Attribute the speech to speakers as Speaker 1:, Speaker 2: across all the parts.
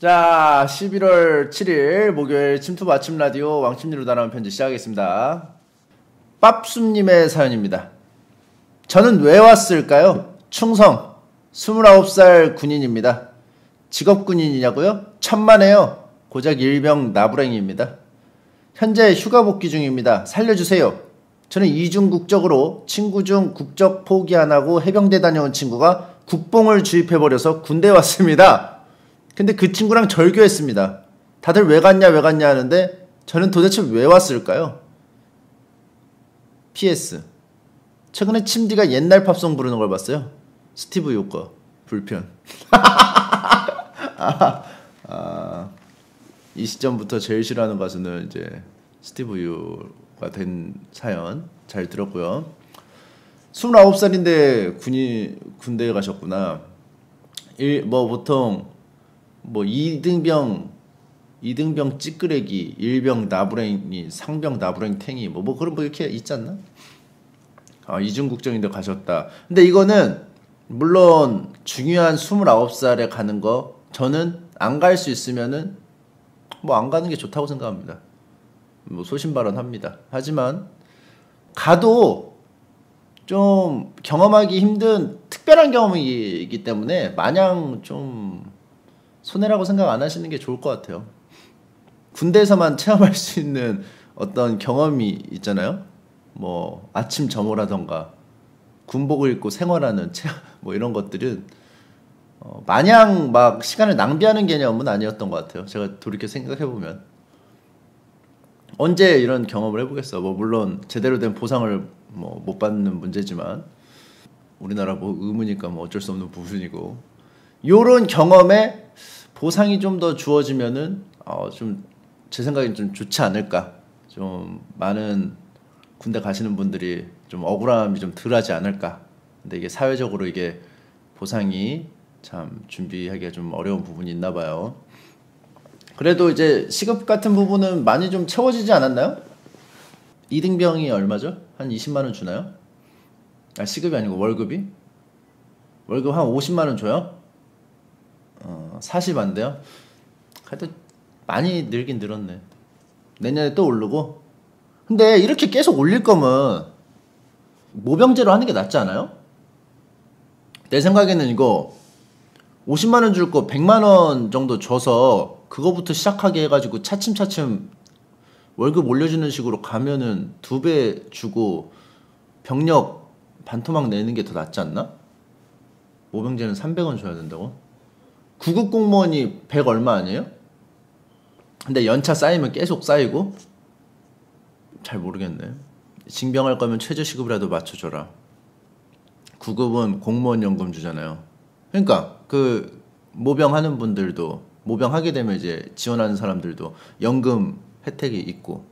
Speaker 1: 자, 11월 7일 목요일 침투 아침 라디오 왕십리로 날아온 편지 시작하겠습니다. 빡숨님의 사연입니다. 저는 왜 왔을까요? 충성, 29살 군인입니다. 직업 군인이냐고요? 천만에요. 고작 일병 나부랭이입니다. 현재 휴가 복귀 중입니다. 살려주세요. 저는 이중 국적으로 친구 중 국적 포기 안 하고 해병대 다녀온 친구가 국뽕을 주입해버려서 군대에 왔습니다. 근데 그 친구랑 절교했습니다. 다들 왜 갔냐 하는데 저는 도대체 왜 왔을까요? PS. 최근에 침디가 옛날 팝송 부르는 걸 봤어요. 스티브 요거 불편. 이 시점부터 제일 싫어하는 가수는 이제 스티브 유가 된 사연 잘 들었고요. 29살인데 군대에 가셨구나. 보통 이등병 찌끄레기, 일병 나부랭이, 상병 나부랭탱이 그런 이렇게 있지 않나? 이중국적인데 가셨다. 근데 이거는 물론 중요한 29살에 가는 거 저는 안 갈 수 있으면은 안 가는 게 좋다고 생각합니다. 소신발언합니다. 하지만 가도 좀 경험하기 힘든 특별한 경험이기 때문에 마냥 좀 손해라고 생각 안 하시는 게 좋을 것 같아요. 군대에서만 체험할 수 있는 어떤 경험이 있잖아요. 아침 점호라던가 군복을 입고 생활하는 이런 것들은 마냥 막 시간을 낭비하는 개념은 아니었던 것 같아요. 제가 돌이켜 생각해보면 언제 이런 경험을 해보겠어. 물론 제대로 된 보상을 못 받는 문제지만 우리나라 의무니까 어쩔 수 없는 부분이고, 요런 경험에 보상이 좀 더 주어지면은 좀 제 생각엔 좀 좋지 않을까. 좀 많은 군대 가시는 분들이 좀 억울함이 좀 덜하지 않을까. 근데 이게 사회적으로 이게 보상이 참 준비하기가 좀 어려운 부분이 있나 봐요. 그래도 이제 시급 같은 부분은 많이 좀 채워지지 않았나요? 이등병이 얼마죠? 한 20만 원 주나요? 시급이 아니고 월급이? 월급 한 50만 원 줘요? 40 안 돼요? 그래도 많이 늘긴 늘었네. 내년에 또 오르고. 근데 이렇게 계속 올릴 거면 모병제로 하는 게 낫지 않아요? 내 생각에는 이거 50만 원 줄 거 100만 원 정도 줘서 그거부터 시작하게 해가지고 차츰차츰 월급 올려주는 식으로 가면은 2배 주고 병력 반토막 내는 게 더 낫지 않나? 모병제는 300원 줘야 된다고? 구급 공무원이 100 얼마 아니에요? 근데 연차 쌓이면 계속 쌓이고? 잘 모르겠네. 징병할 거면 최저시급이라도 맞춰줘라. 구급은 공무원 연금 주잖아요. 그러니까 그 모병하는 분들도, 모병하게 되면 이제 지원하는 사람들도 연금 혜택이 있고,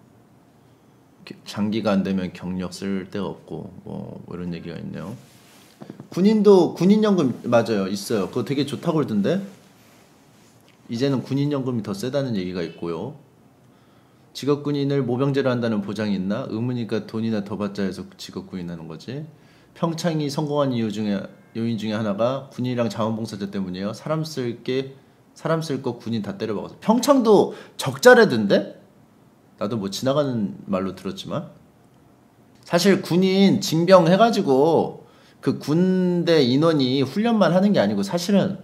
Speaker 1: 장기가 안 되면 경력 쓸 데가 없고 이런 얘기가 있네요. 군인도 군인연금 맞아요, 있어요. 그거 되게 좋다고 그러던데. 이제는 군인연금이 더 세다는 얘기가 있고요. 직업군인을 모병제로 한다는 보장이 있나? 의무니까 돈이나 더 받자 해서 직업군인 하는 거지. 평창이 성공한 요인 중에 하나가 군인이랑 자원봉사자 때문이에요. 사람 쓸 거 군인 다 때려박아서. 평창도 적자래던데? 나도 지나가는 말로 들었지만, 사실 군인 징병 해가지고 그 군대 인원이 훈련만 하는 게 아니고 사실은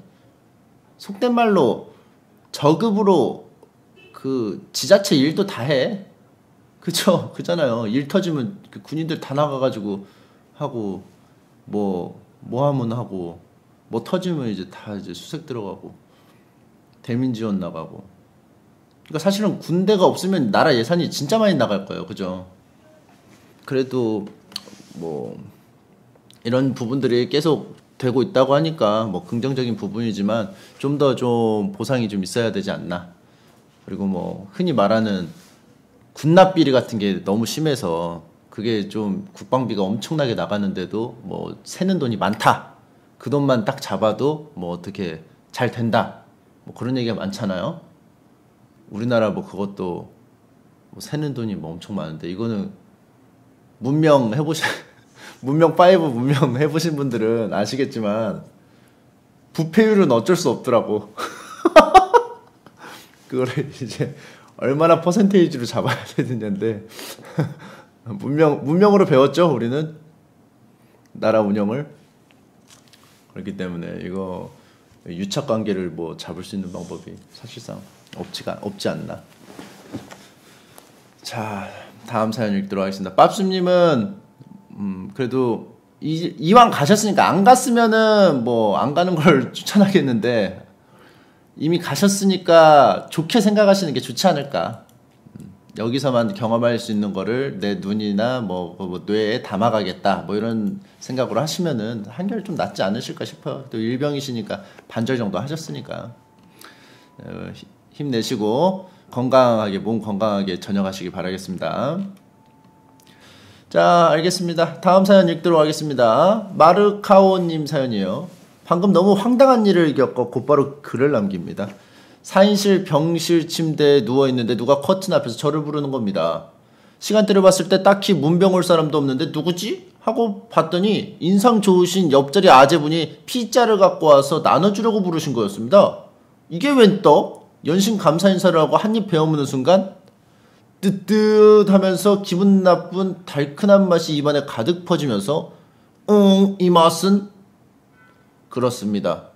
Speaker 1: 속된 말로 저급으로 그 지자체 일도 다 해. 그잖아요. 일 터지면 그 군인들 다 나가가지고 하고, 하면 하고, 터지면 이제 다 이제 수색 들어가고, 대민 지원 나가고. 그러니까 사실은 군대가 없으면 나라 예산이 진짜 많이 나갈 거예요. 그죠? 그래도 이런 부분들이 계속 되고 있다고 하니까 긍정적인 부분이지만 좀 더 보상이 좀 있어야 되지 않나. 그리고 흔히 말하는 군납비리 같은 게 너무 심해서 그게 좀 국방비가 엄청나게 나가는데도 새는 돈이 많다. 그 돈만 딱 잡아도 어떻게 잘 된다. 그런 얘기가 많잖아요. 우리나라 그것도 새는 돈이 엄청 많은데, 이거는 문명 5 문명 해보신 분들은 아시겠지만 부패율은 어쩔 수 없더라고. 그거를 이제 얼마나 퍼센테이지로 잡아야 되느냐인데 문명으로 배웠죠 우리는 나라 운영을. 그렇기 때문에 이거 유착 관계를 뭐 잡을 수 있는 방법이 사실상 없지 않나. 자, 다음 사연 읽도록 하겠습니다. 빙수님은 그래도 이왕 가셨으니까, 안 갔으면은 뭐 안 가는 걸 추천하겠는데 이미 가셨으니까 좋게 생각하시는 게 좋지 않을까. 여기서만 경험할 수 있는 거를 내 눈이나 뭐 뇌에 담아가겠다 뭐 이런 생각으로 하시면은 한결 좀 낫지 않으실까 싶어요. 또 일병이시니까 반절 정도 하셨으니까 힘내시고 건강하게, 몸 건강하게 전역하시기 바라겠습니다. 자, 알겠습니다. 다음 사연 읽도록 하겠습니다. 마르카오님 사연이에요. 방금 너무 황당한 일을 겪어 곧바로 글을 남깁니다. 4인실 병실 침대에 누워있는데 누가 커튼 앞에서 저를 부르는 겁니다. 시간대를 봤을 때 딱히 문병 올 사람도 없는데 누구지? 하고 봤더니 인상 좋으신 옆자리 아재분이 피자를 갖고 와서 나눠주려고 부르신 거였습니다. 이게 웬 떡? 연신 감사 인사를 하고 한입 베어무는 순간 뜨뜻하면서 기분 나쁜 달큰한 맛이 입안에 가득 퍼지면서 이 맛은? 그렇습니다.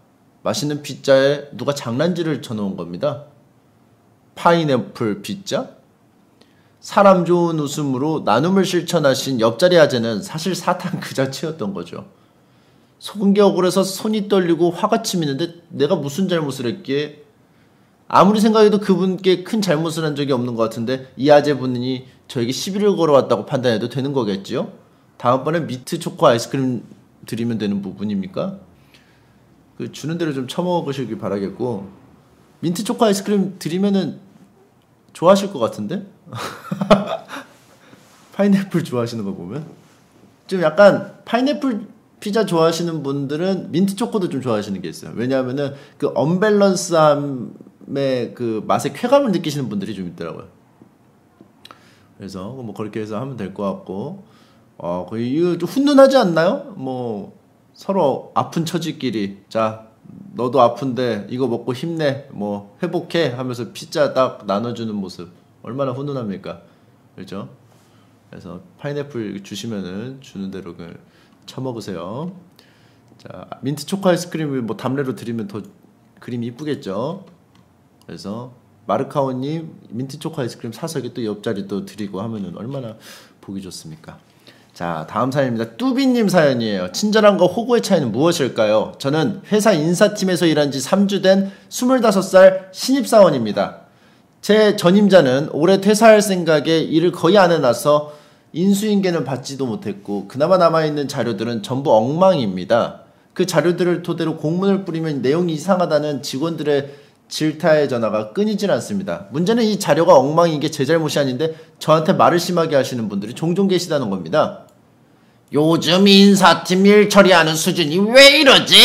Speaker 1: 맛있는 피자에 누가 장난질을 쳐놓은 겁니다. 파인애플 피자? 사람 좋은 웃음으로 나눔을 실천하신 옆자리 아재는 사실 사탄 그 자체였던 거죠. 속은 게 억울해서 손이 떨리고 화가 치미는데 내가 무슨 잘못을 했기에, 아무리 생각해도 그분께 큰 잘못을 한 적이 없는 것 같은데 이 아재분이 저에게 시비를 걸어왔다고 판단해도 되는 거겠지요? 다음번엔 미트 초코 아이스크림 드리면 되는 부분입니까? 그 주는 대로 좀 처먹으시길 바라겠고, 민트 초코 아이스크림 드리면은 좋아하실 것 같은데? 파인애플 좋아하시는 거 보면 좀 약간 파인애플 피자 좋아하시는 분들은 민트 초코도 좀 좋아하시는 게 있어요. 왜냐하면은 그 언밸런스함의 그 맛의 쾌감을 느끼시는 분들이 좀 있더라고요. 그래서 뭐 그렇게 해서 하면 될 것 같고, 이거 좀 훈훈하지 않나요? 뭐 서로 아픈 처지끼리, 자 너도 아픈데 이거 먹고 힘내, 뭐 회복해 하면서 피자 딱 나눠주는 모습 얼마나 훈훈합니까? 그렇죠? 그래서 파인애플 주시면은 주는 대로 처먹으세요. 자, 민트 초코 아이스크림을 뭐 담례로 드리면 더 그림이 이쁘겠죠? 그래서 마르카오님 민트 초코 아이스크림 사서 이게 또 옆자리 또 드리고 하면은 얼마나 보기 좋습니까? 자, 다음 사연입니다. 뚜비님 사연이에요. 친절함과 호구의 차이는 무엇일까요? 저는 회사 인사팀에서 일한 지 3주 된 25살 신입사원입니다. 제 전임자는 올해 퇴사할 생각에 일을 거의 안 해놔서 인수인계는 받지도 못했고 그나마 남아있는 자료들은 전부 엉망입니다. 그 자료들을 토대로 공문을 뿌리면 내용이 이상하다는 직원들의 질타의 전화가 끊이질 않습니다. 문제는 이 자료가 엉망인 게 제 잘못이 아닌데 저한테 말을 심하게 하시는 분들이 종종 계시다는 겁니다. 요즘 인사팀 일 처리하는 수준이 왜 이러지?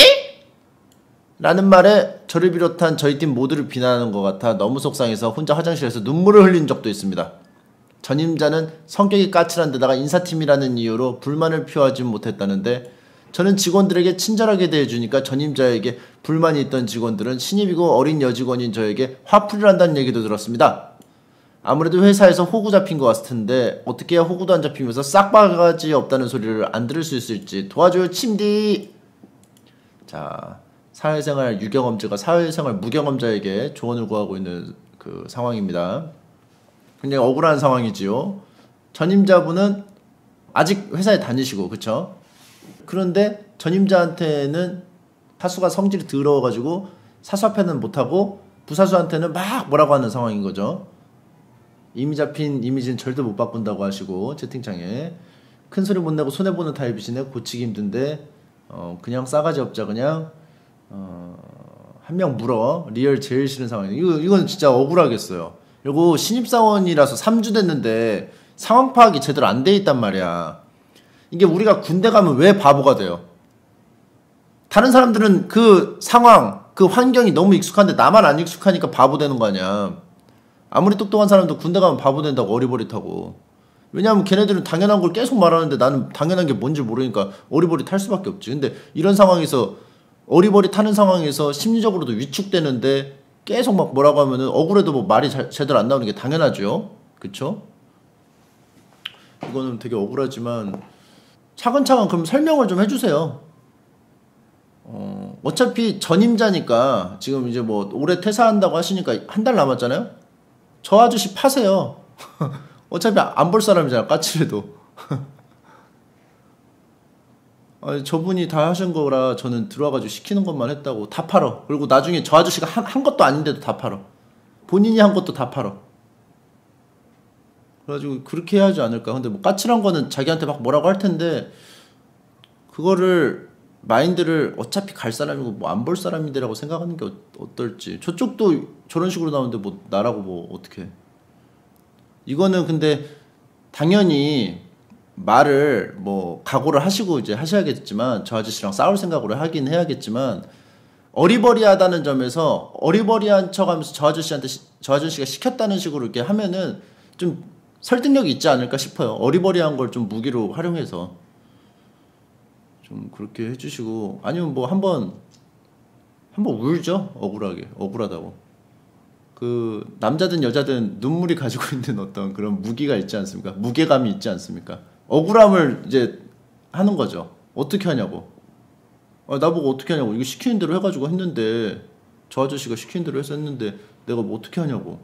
Speaker 1: 라는 말에 저를 비롯한 저희 팀 모두를 비난하는 것 같아 너무 속상해서 혼자 화장실에서 눈물을 흘린 적도 있습니다. 전임자는 성격이 까칠한 데다가 인사팀이라는 이유로 불만을 표하지 못했다는데 저는 직원들에게 친절하게 대해주니까 전임자에게 불만이 있던 직원들은 신입이고 어린 여직원인 저에게 화풀이를 한다는 얘기도 들었습니다. 아무래도 회사에서 호구 잡힌 것 같을 텐데 어떻게 해야 호구도 안 잡히면서 싹바가지 없다는 소리를 안 들을 수 있을지 도와줘요 침디. 자, 사회생활 유경험자가 사회생활 무경험자에게 조언을 구하고 있는 그 상황입니다. 굉장히 억울한 상황이지요. 전임자분은 아직 회사에 다니시고, 그쵸? 그런데 전임자한테는 사수가 성질이 더러워가지고 사수 앞에는 못하고 부사수한테는 막 뭐라고 하는 상황인 거죠. 이미 잡힌 이미지는 절대 못 바꾼다고 하시고 채팅창에 큰소리 못 내고 손해보는 타입이시네. 고치기 힘든데 그냥 싸가지 없자 그냥 한 명 물어. 리얼 제일 싫은 상황이에요. 이건 진짜 억울하겠어요. 그리고 신입사원이라서 3주 됐는데 상황 파악이 제대로 안 돼 있단 말이야. 이게 우리가 군대 가면 왜 바보가 돼요? 다른 사람들은 그 상황, 그 환경이 너무 익숙한데 나만 안 익숙하니까 바보 되는 거 아니야. 아무리 똑똑한 사람도 군대 가면 바보 된다고 어리버릿하고. 왜냐하면 걔네들은 당연한 걸 계속 말하는데 나는 당연한 게 뭔지 모르니까 어리버릿할 수밖에 없지. 근데 이런 상황에서 어리버릿하는 상황에서 심리적으로도 위축되는데 계속 막 뭐라고 하면은 억울해도 뭐 말이 제대로 안 나오는 게 당연하죠. 그쵸? 이거는 되게 억울하지만 차근차근 그럼 설명을 좀 해주세요. 어차피 전임자니까 지금 이제 뭐 올해 퇴사한다고 하시니까 한 달 남았잖아요. 저 아저씨 파세요. 어차피 안 볼 사람이잖아, 까칠해도. 아니, 저분이 다 하신 거라 저는 들어와가지고 시키는 것만 했다고 다 팔어. 그리고 나중에 저 아저씨가 한 것도 아닌데도 다 팔어. 본인이 한 것도 다 팔어. 그래가지고 그렇게 해야 하지 않을까. 근데 뭐 까칠한 거는 자기한테 막 뭐라고 할 텐데 그거를 마인드를 어차피 갈 사람이고 뭐 안 볼 사람인데라고 생각하는 게 어떨지. 저쪽도 저런 식으로 나오는데 뭐 나라고 뭐 어떻게. 이거는 근데 당연히 말을 뭐 각오를 하시고 이제 하셔야겠지만 저 아저씨랑 싸울 생각으로 하긴 해야겠지만 어리버리하다는 점에서 어리버리한 척하면서 저 아저씨한테 저 아저씨가 시켰다는 식으로 이렇게 하면은 좀 설득력이 있지 않을까 싶어요. 어리버리한 걸 좀 무기로 활용해서 좀 그렇게 해주시고 아니면 뭐 한번 울죠. 억울하다고. 그 남자든 여자든 눈물이 가지고 있는 어떤 그런 무기가 있지 않습니까? 무게감이 있지 않습니까? 억울함을 이제 하는 거죠. 어떻게 하냐고. 나보고 어떻게 하냐고. 이거 시키는 대로 해가지고 했는데 저 아저씨가 시키는 대로 해서 했는데 내가 뭐 어떻게 하냐고.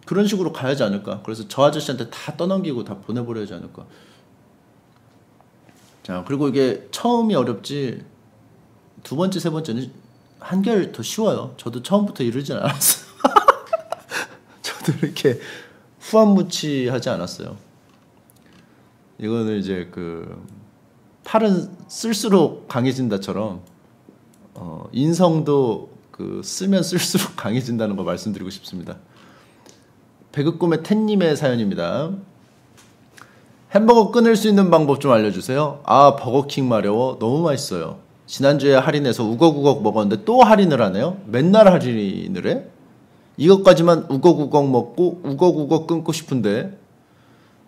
Speaker 1: 그런 식으로 가야지 않을까. 그래서 저 아저씨한테 다 떠넘기고 다 보내버려야지 않을까. 자, 그리고 이게 처음이 어렵지 두 번째, 세 번째는 한결 더 쉬워요. 저도 처음부터 이러진 않았어요. 저도 이렇게 후한무치하지 않았어요. 이거는 이제 그 팔은 쓸수록 강해진다처럼 인성도 그 쓰면 쓸수록 강해진다는 거 말씀드리고 싶습니다. 배급꿈의 텐님의 사연입니다. 햄버거 끊을 수 있는 방법 좀 알려주세요. 아, 버거킹 마려워. 너무 맛있어요. 지난주에 할인해서 우걱우걱 먹었는데 또 할인을 하네요. 맨날 할인을 해? 이것까지만 우걱우걱 먹고 우걱우걱 끊고 싶은데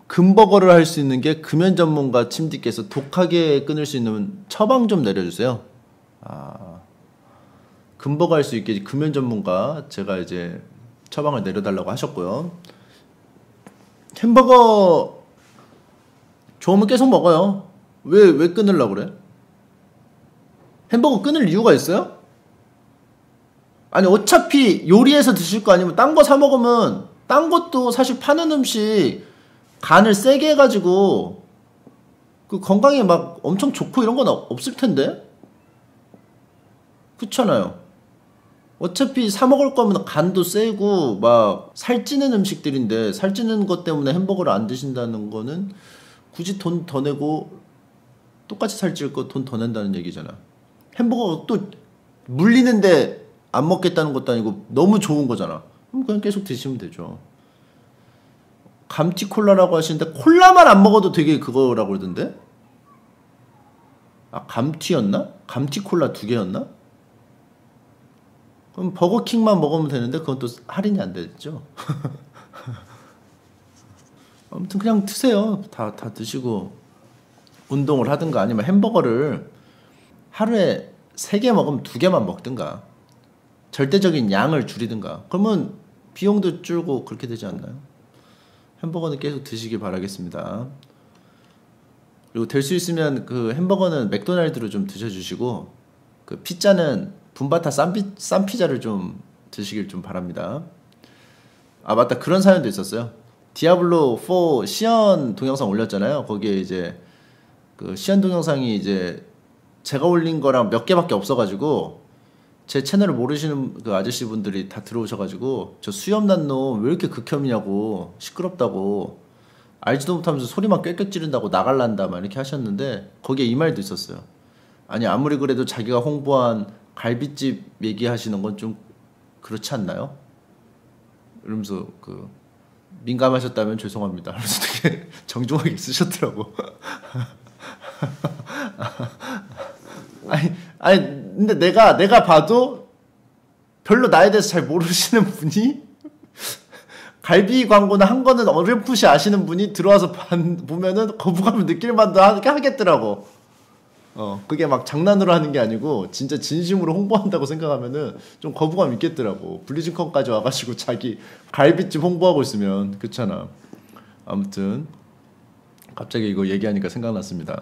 Speaker 1: 금버거를 할 수 있는 게 금연 전문가 침디께서 독하게 끊을 수 있는 처방 좀 내려주세요. 금버거 할 수 있게 금연 전문가 제가 이제 처방을 내려달라고 하셨고요. 햄버거 좋으면 계속 먹어요. 왜 끊으려고 그래? 햄버거 끊을 이유가 있어요? 아니 어차피 요리해서 드실 거 아니면 딴 거 사 먹으면 딴 것도 사실 파는 음식 간을 세게 해가지고 그 건강에 막 엄청 좋고 이런 건 없을 텐데? 그렇잖아요. 어차피 사 먹을 거면 간도 세고 막 살찌는 음식들인데 살찌는 것 때문에 햄버거를 안 드신다는 거는 굳이 돈 더 내고 똑같이 살찔 거 돈 더 낸다는 얘기잖아. 햄버거 또 물리는데 안 먹겠다는 것도 아니고 너무 좋은 거잖아. 그럼 그냥 계속 드시면 되죠. 감티콜라라고 하시는데 콜라만 안 먹어도 되게 그거라고 그러던데? 아, 감티였나? 감티콜라 2개였나? 그럼 버거킹만 먹으면 되는데 그건 또 할인이 안 되죠. 아무튼 그냥 드세요. 다 드시고 운동을 하든가 아니면 햄버거를 하루에 3개 먹으면 2개만 먹든가 절대적인 양을 줄이든가 그러면 비용도 줄고 그렇게 되지 않나요? 햄버거는 계속 드시기 바라겠습니다. 그리고 될 수 있으면 그 햄버거는 맥도날드로 좀 드셔주시고 그 피자는 분바타 싼 피자를 좀 드시길 좀 바랍니다. 아 맞다, 그런 사연도 있었어요. 디아블로 4 시연 동영상 올렸잖아요. 거기에 이제 그 시연 동영상이 이제 제가 올린 거랑 몇 개밖에 없어가지고 제 채널을 모르시는 그 아저씨 분들이 다 들어오셔가지고 저 수염 난 놈 왜 이렇게 극혐이냐고 시끄럽다고 알지도 못하면서 소리만 꽥꽥 지른다고 나갈란다 막 이렇게 하셨는데 거기에 이 말도 있었어요. 아니 아무리 그래도 자기가 홍보한 갈비집 얘기하시는 건 좀 그렇지 않나요? 이러면서 그 민감하셨다면 죄송합니다. 그래서 되게 정중하게 쓰셨더라고. 아니 근데 내가 봐도 별로 나에 대해서 잘 모르시는 분이 갈비 광고나 한 거는 어렴풋이 아시는 분이 들어와서 보면은 거부감을 느낄 만도 하겠더라고. 그게 막 장난으로 하는 게 아니고 진짜 진심으로 홍보한다고 생각하면은 좀 거부감 있겠더라고. 블리즈컨까지 와가지고 자기 갈비집 홍보하고 있으면 그렇잖아. 아무튼 갑자기 이거 얘기하니까 생각났습니다.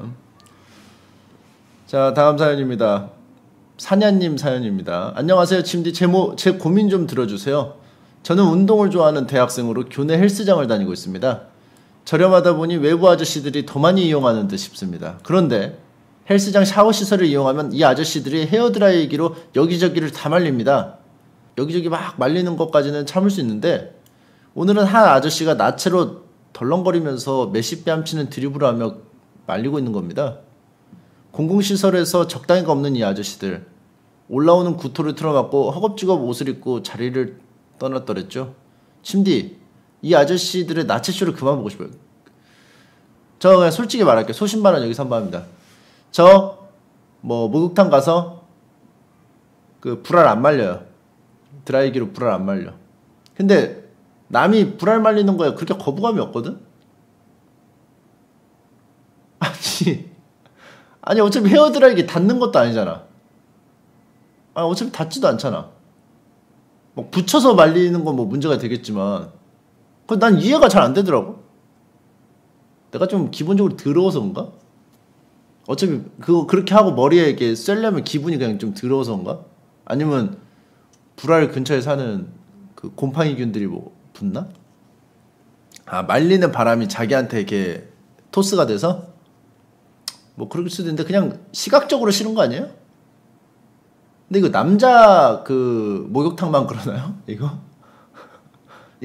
Speaker 1: 자, 다음 사연입니다. 사냐님 사연입니다. 안녕하세요 침디. 제 고민 좀 들어주세요. 저는 운동을 좋아하는 대학생으로 교내 헬스장을 다니고 있습니다. 저렴하다 보니 외부 아저씨들이 더 많이 이용하는 듯 싶습니다. 그런데 헬스장 샤워 시설을 이용하면 이 아저씨들이 헤어드라이기로 여기저기를 다 말립니다. 여기저기 막 말리는 것까지는 참을 수 있는데 오늘은 한 아저씨가 나체로 덜렁거리면서 몇십 배 함치는 드리블을 하며 말리고 있는 겁니다. 공공시설에서 적당히가 없는 이 아저씨들, 올라오는 구토를 틀어막고 허겁지겁 옷을 입고 자리를 떠났더랬죠. 침디, 이 아저씨들의 나체쇼를 그만 보고 싶어요. 저 그냥 솔직히 말할게요. 소신발언 여기서 한번 합니다. 저 목욕탕 가서 그 불알 안 말려요. 드라이기로 불알 안 말려. 근데 남이 불알 말리는 거에 그렇게 거부감이 없거든? 아니 어차피 헤어드라이기 닿는 것도 아니잖아. 어차피 닿지도 않잖아. 막 붙여서 말리는 건 뭐 문제가 되겠지만 난 이해가 잘 안 되더라고. 내가 좀 기본적으로 더러워서 그런가? 어차피 그거 그렇게 하고 머리에 이렇게 쐬려면 기분이 그냥 좀 더러워서 그런가? 아니면 불알 근처에 사는 그 곰팡이균들이 뭐 붙나? 말리는 바람이 자기한테 이렇게 토스가 돼서? 뭐 그럴 수도 있는데 그냥 시각적으로 싫은 거 아니에요? 근데 이거 남자 그 목욕탕만 그러나요? 이거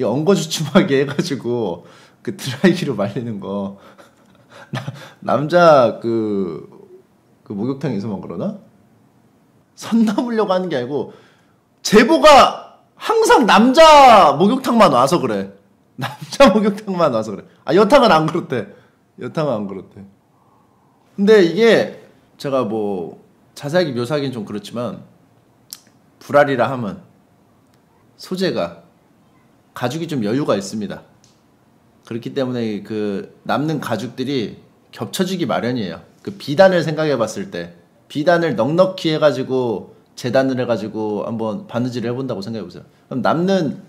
Speaker 1: 엉거주춤하게 해가지고 그 드라이기로 말리는 거 남자 그 목욕탕에서만 그러나? 선 넘으려고 하는 게 아니고 제보가 항상 남자 목욕탕만 와서 그래. 남자 목욕탕만 와서 그래. 여탕은 안 그렇대. 여탕은 안 그렇대. 근데 이게 제가 뭐 자세하게 묘사하기는 좀 그렇지만 불알이라 하면 소재가 가죽이 좀 여유가 있습니다. 그렇기 때문에 그 남는 가죽들이 겹쳐지기 마련이에요. 그 비단을 생각해 봤을 때 비단을 넉넉히 해가지고 재단을 해가지고 한번 바느질을 해본다고 생각해 보세요. 그럼 남는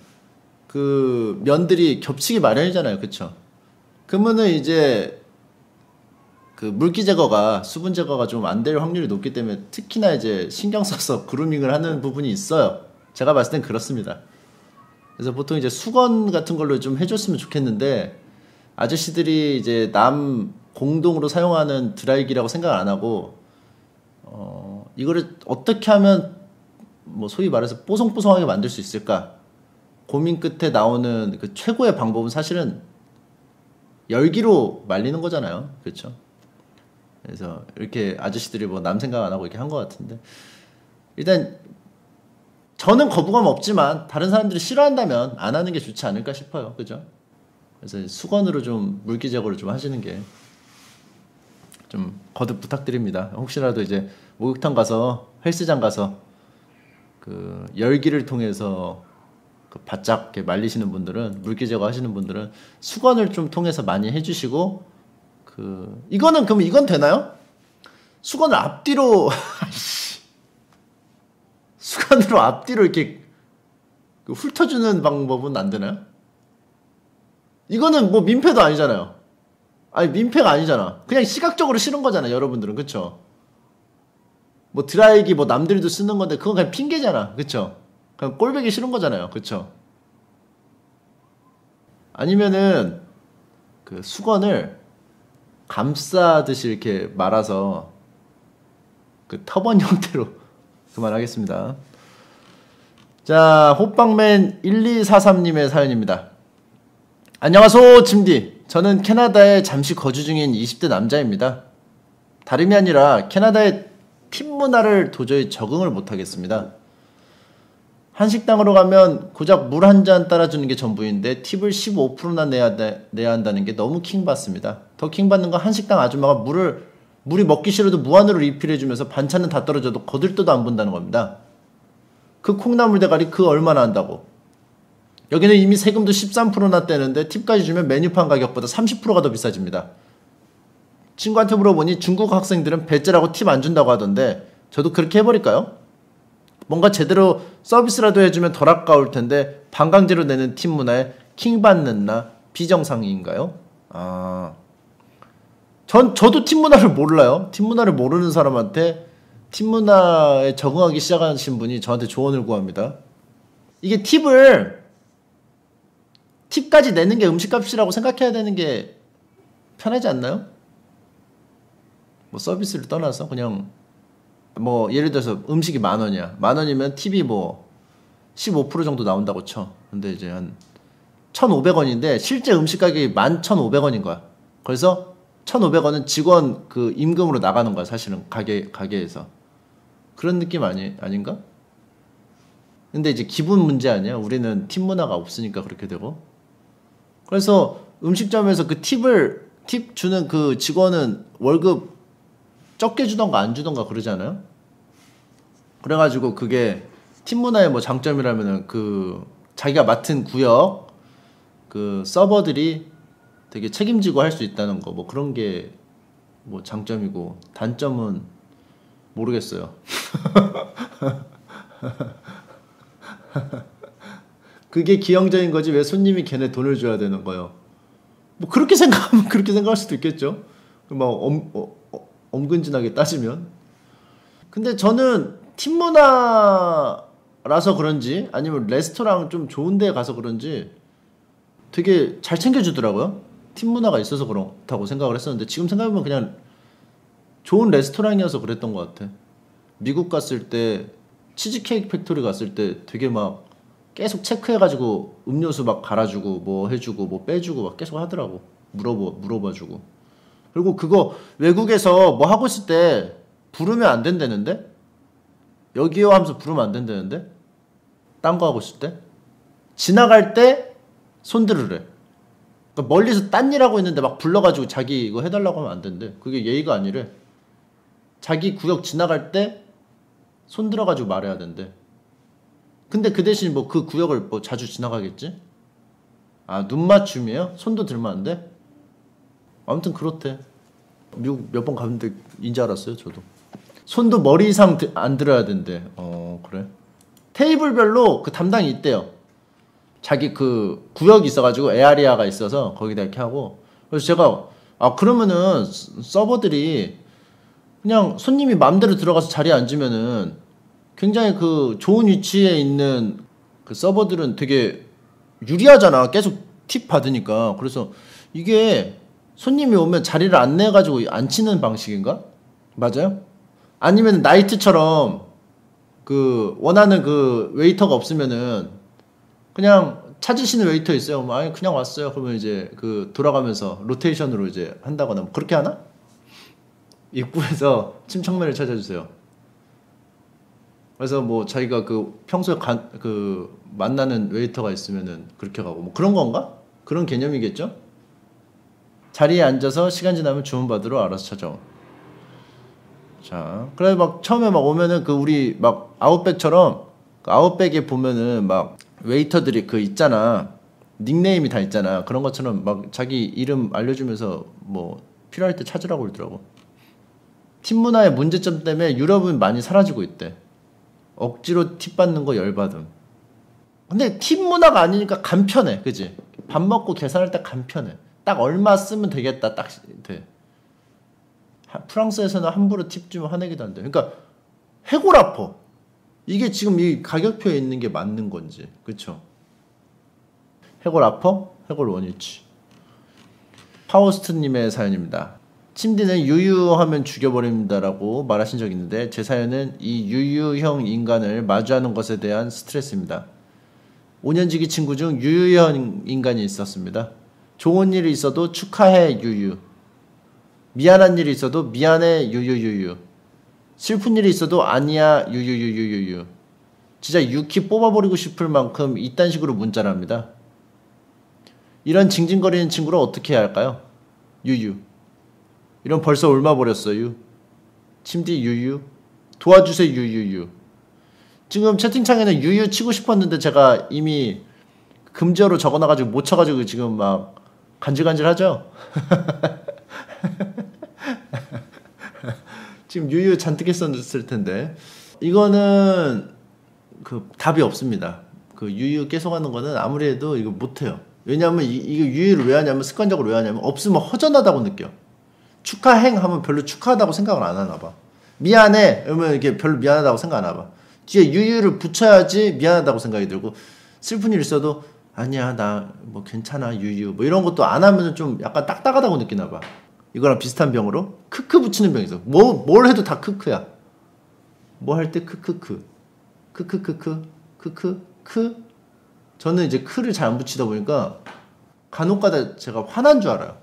Speaker 1: 그 면들이 겹치기 마련이잖아요. 그쵸? 그러면은 이제 그 물기 제거가 수분 제거가 좀 안 될 확률이 높기 때문에 특히나 이제 신경 써서 그루밍을 하는 부분이 있어요. 제가 봤을 땐 그렇습니다. 그래서 보통 이제 수건 같은 걸로 좀 해줬으면 좋겠는데 아저씨들이 이제 남 공동으로 사용하는 드라이기라고 생각을 안 하고 이거를 어떻게 하면 뭐 소위 말해서 뽀송뽀송하게 만들 수 있을까 고민 끝에 나오는 그 최고의 방법은 사실은 열기로 말리는 거잖아요. 그렇죠? 그래서 이렇게 아저씨들이 뭐 남 생각 안 하고 이렇게 한 것 같은데 일단 저는 거부감 없지만 다른 사람들이 싫어한다면 안 하는 게 좋지 않을까 싶어요. 그죠? 그래서 수건으로 좀 물기 제거를 좀 하시는 게 좀 거듭 부탁드립니다. 혹시라도 이제 목욕탕 가서 헬스장 가서 그 열기를 통해서 그 바짝 이렇게 말리시는 분들은 물기 제거 하시는 분들은 수건을 좀 통해서 많이 해주시고 이거는 그럼 이건 되나요? 수건을 앞뒤로 수건으로 앞뒤로 이렇게 훑어주는 방법은 안 되나요? 이거는 뭐 민폐도 아니잖아요. 아니 민폐가 아니잖아. 그냥 시각적으로 싫은 거잖아. 여러분들은 그쵸? 뭐 드라이기 뭐 남들도 쓰는 건데 그건 그냥 핑계잖아. 그쵸? 그냥 꼴보기 싫은 거잖아요. 그쵸? 아니면은 그 수건을 감싸듯이 이렇게 말아서 그 터번 형태로 그만하겠습니다. 자, 호빵맨 1243님의 사연입니다. 안녕하세요, 침디. 저는 캐나다에 잠시 거주 중인 20대 남자입니다. 다름이 아니라 캐나다의 팁 문화를 도저히 적응을 못하겠습니다. 한식당으로 가면 고작 물 한 잔 따라주는 게 전부인데 팁을 15%나 내야 한다는 게 너무 킹받습니다. 더 킹받는 건 한식당 아줌마가 물이 먹기 싫어도 무한으로 리필해주면서 반찬은 다 떨어져도 거들떠도 안 본다는 겁니다. 그 콩나물 대가리 그 얼마나 한다고. 여기는 이미 세금도 13%나 떼는데 팁까지 주면 메뉴판 가격보다 30%가 더 비싸집니다. 친구한테 물어보니 중국 학생들은 배째라고 팁 안 준다고 하던데 저도 그렇게 해버릴까요? 뭔가 제대로 서비스라도 해주면 덜 아까울 텐데 반강제로 내는 팁 문화에 킹 받는 나 비정상인가요? 저도 팁 문화를 몰라요. 팁 문화를 모르는 사람한테 팁 문화에 적응하기 시작하신 분이 저한테 조언을 구합니다. 이게 팁까지 내는 게 음식값이라고 생각해야 되는 게 편하지 않나요? 뭐 서비스를 떠나서 그냥 뭐 예를 들어서 음식이 10,000원이야. 10,000원이면 팁이 뭐 15% 정도 나온다고 쳐. 근데 이제 한 1,500원인데 실제 음식 가격이 11,500원인 거야. 그래서 1,500원은 직원 그 임금으로 나가는 거야. 사실은 가게에서. 그런 느낌 아닌가? 근데 이제 기분 문제 아니야. 우리는 팁 문화가 없으니까 그렇게 되고. 그래서 음식점에서 그 팁 주는 그 직원은 월급 적게 주던가 안 주던가 그러잖아요. 그래가지고 그게 팁 문화의 뭐 장점이라면은 그 자기가 맡은 구역 그 서버들이 되게 책임지고 할 수 있다는 거 뭐 그런 게 뭐 장점이고 단점은 모르겠어요. 그게 기형적인 거지 왜 손님이 걔네 돈을 줘야 되는 거예요. 뭐 그렇게 생각하면 그렇게 생각할 수도 있겠죠. 막 엄근진하게 따지면. 근데 저는 팁 문화라서 그런지 아니면 레스토랑 좀 좋은 데 가서 그런지 되게 잘 챙겨주더라고요. 팁 문화가 있어서 그렇다고 생각을 했었는데 지금 생각해보면 그냥 좋은 레스토랑이어서 그랬던 것 같아. 미국 갔을 때 치즈케이크 팩토리 갔을 때 되게 막 계속 체크해가지고 음료수 막 갈아주고 뭐 해주고 뭐 빼주고 막 계속 하더라고. 물어봐주고. 그리고 그거 외국에서 뭐 하고 있을 때 부르면 안 된다는데? 여기요 하면서 부르면 안 된다는데? 딴 거 하고 있을 때? 지나갈 때 손 들으래. 그러니까 멀리서 딴 일 하고 있는데 막 불러가지고 자기 이거 해달라고 하면 안 된대. 그게 예의가 아니래. 자기 구역 지나갈 때 손 들어가지고 말해야 된대. 근데 그 대신 뭐 그 구역을 뭐 자주 지나가겠지? 눈 맞춤이에요? 손도 들면 안 돼? 아무튼 그렇대. 미국 몇 번 갔는데 인지 알았어요 저도. 손도 머리 이상 안 들어야 된대. 그래? 테이블별로 그 담당이 있대요. 자기 그 구역이 있어가지고 에아리아가 있어서 거기다 이렇게 하고. 그래서 제가 그러면은 서버들이 그냥 손님이 마음대로 들어가서 자리에 앉으면은 굉장히 그 좋은 위치에 있는 그 서버들은 되게 유리하잖아. 계속 팁 받으니까. 그래서 이게 손님이 오면 자리를 안 내가지고 앉히는 방식인가? 맞아요? 아니면 나이트처럼 그 원하는 그 웨이터가 없으면은 그냥 찾으시는 웨이터 있어요. 아니 그냥 왔어요. 그러면 이제 그 돌아가면서 로테이션으로 이제 한다거나 뭐 그렇게 하나? 입구에서 침착맨을 찾아주세요. 그래서 뭐 자기가 그 평소에 그 만나는 웨이터가 있으면은 그렇게 가고 뭐 그런 건가? 그런 개념이겠죠? 자리에 앉아서 시간 지나면 주문 받으러 알아서 찾아오. 자, 그래 막 처음에 막 오면은 그 우리 막 아웃백처럼 그 아웃백에 보면은 막 웨이터들이 그 있잖아. 닉네임이 다 있잖아. 그런 것처럼 막 자기 이름 알려주면서 뭐 필요할 때 찾으라고 그러더라고. 팁 문화의 문제점 때문에 유럽은 많이 사라지고 있대. 억지로 팁 받는 거 열받음. 근데 팁 문화가 아니니까 간편해. 그지? 밥 먹고 계산할 때 간편해. 딱 얼마 쓰면 되겠다. 딱 돼. 프랑스에서는 함부로 팁 주면 화내기도 안 돼. 그러니까 해골 아파. 이게 지금 이 가격표에 있는 게 맞는 건지. 그쵸? 해골 아파? 해골 원위치. 파우스트님의 사연입니다. 침디는 유유하면 죽여버립니다라고 말하신 적이 있는데 제 사연은 이 유유형 인간을 마주하는 것에 대한 스트레스입니다. 5년지기 친구 중 유유형 인간이 있었습니다. 좋은 일이 있어도 축하해 유유. 미안한 일이 있어도 미안해 유유유유. 슬픈 일이 있어도 아니야 유유유유유유. 진짜 유키 뽑아버리고 싶을 만큼 이딴 식으로 문자를 합니다. 이런 징징거리는 친구를 어떻게 해야 할까요? 유유. 이런 벌써 옮아버렸어요. 침디 유유. 도와주세요 유유유. 지금 채팅창에는 유유 치고 싶었는데 제가 이미 금지어로 적어놔가지고 못 쳐가지고 지금 막 간질간질하죠? 지금 유유 잔뜩 했었을 텐데 이거는 그 답이 없습니다. 그 유유 계속하는 거는 아무리 해도 이거 못해요. 왜냐하면 이거 유유를 왜 하냐면 습관적으로 왜 하냐면 없으면 허전하다고 느껴. 축하행 하면 별로 축하하다고 생각을 안 하나 봐. 미안해 그러면 이게 별로 미안하다고 생각 안 하나 봐. 뒤에 유유를 붙여야지 미안하다고 생각이 들고 슬픈 일 있어도 아니야 나 뭐 괜찮아 유유 뭐 이런 것도 안 하면 좀 약간 딱딱하다고 느끼나 봐. 이거랑 비슷한 병으로 크크 붙이는 병이 있어. 뭘 해도 다 크크야. 뭐 할 때 크크크 크크크크 크크크. 저는 이제 크를 잘 안 붙이다 보니까 간혹가다 제가 화난 줄 알아요.